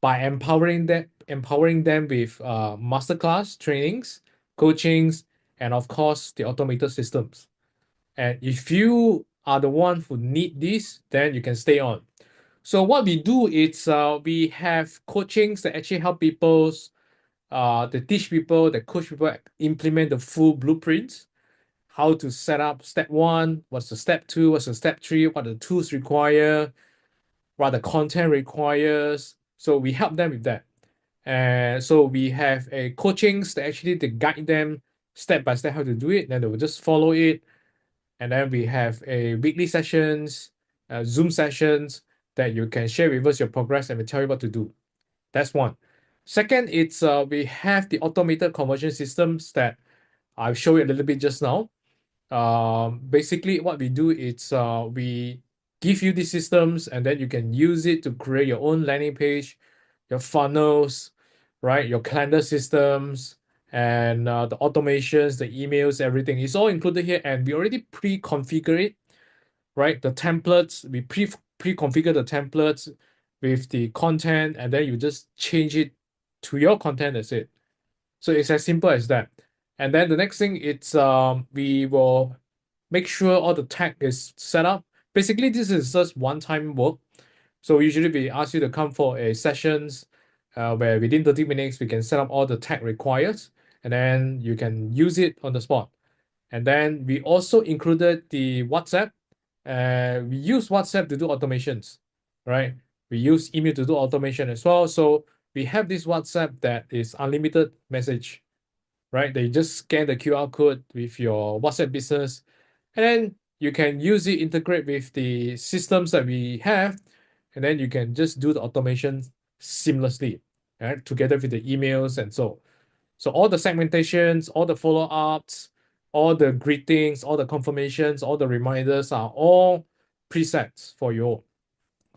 by empowering them with masterclass trainings, coachings, and of course the automated systems. And if you are the one who need this, then you can stay on. So what we do is we have coachings that actually help people, that teach people, that coach people implement the full blueprints. How to set up step 1, what's the step 2, what's the step 3, what the tools require, what the content requires. So we help them with that. And so we have a coachings that actually to guide them step by step how to do it. Then they will just follow it. And then we have a weekly sessions, Zoom sessions that you can share with us your progress and we tell you what to do. That's one. Second, it's we have the automated conversion systems that I'll show you a little bit just now. Basically what we do is we give you these systems and then you can use it to create your own landing page, your funnels, right? Your calendar systems and the automations, the emails, everything is all included here. And we already pre-configure it, right? The templates, we pre-configure the templates with the content and then you just change it to your content. That's it. So it's as simple as that. And then the next thing, it's we will make sure all the tag is set up. Basically, this is just one-time work. So usually we ask you to come for a sessions where within 30 minutes, we can set up all the tag required, and then you can use it on the spot. And then we also included the WhatsApp. We use WhatsApp to do automations, right? We use email to do automation as well. So we have this WhatsApp that is unlimited message, right? They just scan the QR code with your WhatsApp business, and then you can use it, integrate with the systems that we have, and then you can just do the automation seamlessly, right? Together with the emails and so. So all the segmentations, all the follow-ups, all the greetings, all the confirmations, all the reminders are all presets for you. All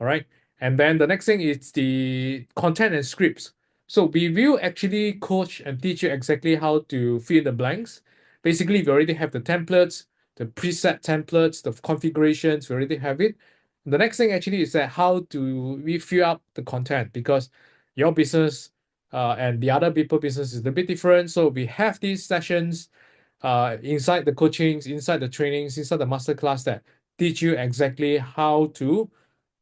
right. And then the next thing is the content and scripts. So we will actually coach and teach you exactly how to fill in the blanks. Basically, we already have the templates, the preset templates, the configurations, we already have it. The next thing actually is that how do we fill up the content, because your business and the other people business is a bit different. So we have these sessions inside the coachings, inside the trainings, inside the masterclass that teach you exactly how to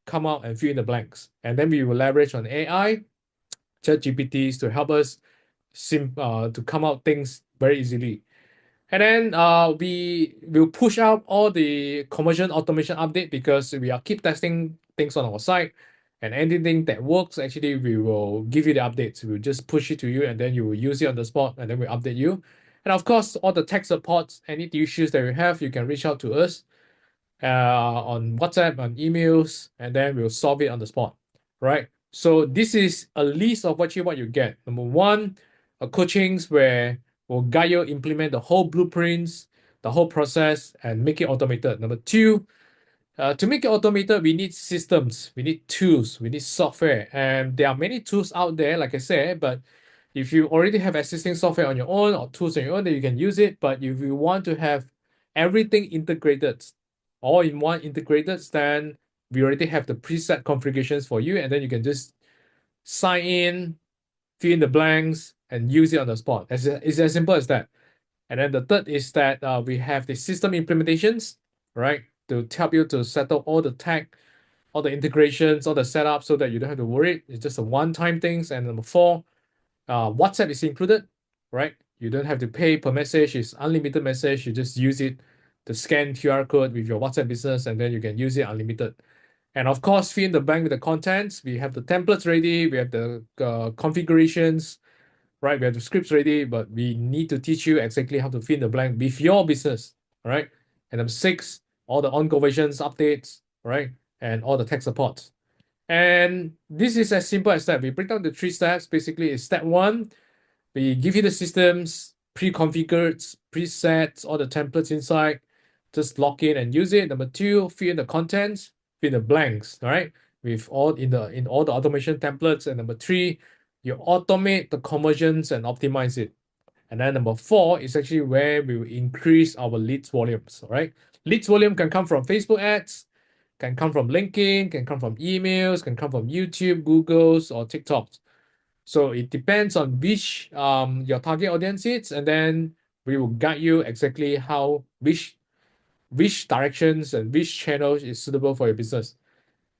come out and fill in the blanks. And then we will leverage on AI, ChatGPTs to help us to come out things very easily. And then we will push out all the conversion automation update because we are keep testing things on our site, and anything that works, actually, we will give you the updates. We'll just push it to you and then you will use it on the spot and then we update you. And of course, all the tech supports, any issues that you have, you can reach out to us on WhatsApp, on emails, and then we'll solve it on the spot, right? So this is a list of what you get. Number one, coachings where we'll guide you implement the whole blueprints, the whole process, and make it automated. Number two, to make it automated, we need systems, we need tools, we need software, and there are many tools out there, like I said, but if you already have existing software on your own or tools on your own, then you can use it. But if you want to have everything integrated, all in one integrated, then we already have the preset configurations for you, and then you can just sign in, fill in the blanks, and use it on the spot. It's as simple as that. And then the third is that we have the system implementations, right, to help you to settle all the tech, all the integrations, all the setup, so that you don't have to worry. It's just a one-time things. And number four, WhatsApp is included, right? You don't have to pay per message. It's unlimited message. You just use it to scan QR code with your WhatsApp business, and then you can use it unlimited. And of course, fill in the blank with the contents. We have the templates ready. We have the configurations, right? We have the scripts ready, but we need to teach you exactly how to fill in the blank with your business, right? And number six, all the on conversions updates, right? And all the tech support. And this is as simple as that. We break down the 3 steps. Basically, it's step one, we give you the systems, pre-configured, presets, all the templates inside. Just log in and use it. Number two, fill in the contents, fill in the blanks, all right? With all in all the automation templates. And number three, you automate the conversions and optimize it. And then number four is actually where we will increase our leads volumes, all right? Leads volume can come from Facebook ads, can come from LinkedIn, can come from emails, can come from YouTube, Google's, or TikTok's. So it depends on which your target audience is, and then we will guide you exactly how which directions and which channels is suitable for your business.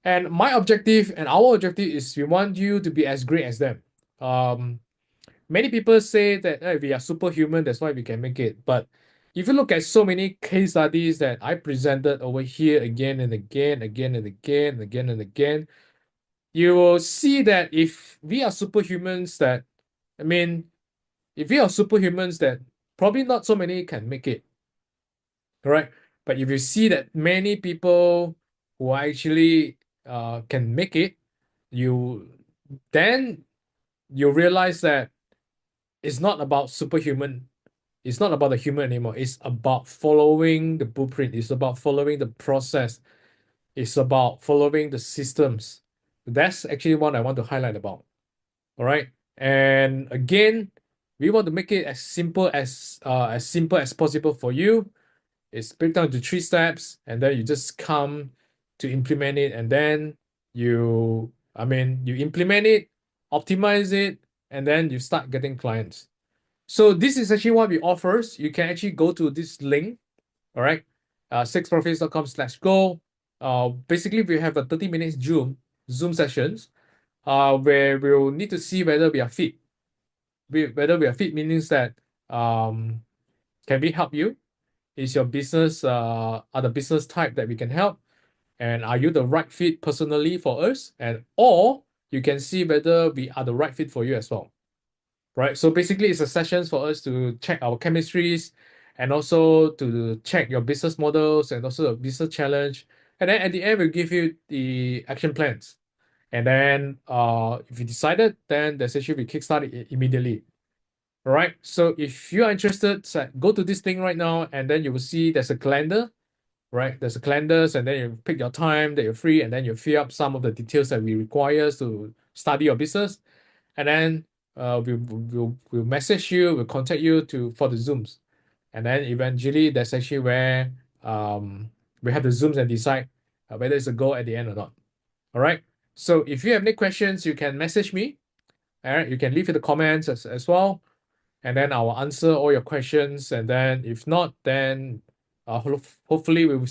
And my objective and our objective is we want you to be as great as them. Many people say that hey, we are superhuman, that's why we can make it. But if you look at so many case studies that I presented over here again and again, you will see that if we are superhumans, probably not so many can make it. Correct? But if you see that many people who actually can make it, then you realize that it's not about superhuman. It's not about the human anymore. It's about following the blueprint. It's about following the process. It's about following the systems. That's actually what I want to highlight about. All right. And again, we want to make it as simple as possible for you. It's break down to 3 steps, and then you just come to implement it, and then you implement it, optimize it, and then you start getting clients. So this is actually what we offer. You can actually go to this link, all right, sixprofits.com/go. Basically, we have a 30 minutes Zoom sessions where we'll need to see whether we are fit. Whether we are fit means that can we help you? Is your business are the business type that we can help? And are you the right fit personally for us? Or you can see whether we are the right fit for you as well. Right? So basically it's a sessions for us to check our chemistries and also to check your business models and also a business challenge. And then at the end, we'll give you the action plans. And then if you decided, then the session will kickstart it immediately. All right. So if you are interested, go to this thing right now, and then you will see there's a calendar, right? There's a calendars, and then you pick your time that you're free, and then you fill up some of the details that we require to study your business. And then we'll message you, we'll contact you for the Zooms. And then eventually that's actually where we have the Zooms and decide whether it's a go at the end or not. All right. So if you have any questions, you can message me. All right. You can leave in the comments as well. And then I will answer all your questions. And then if not, then hopefully we will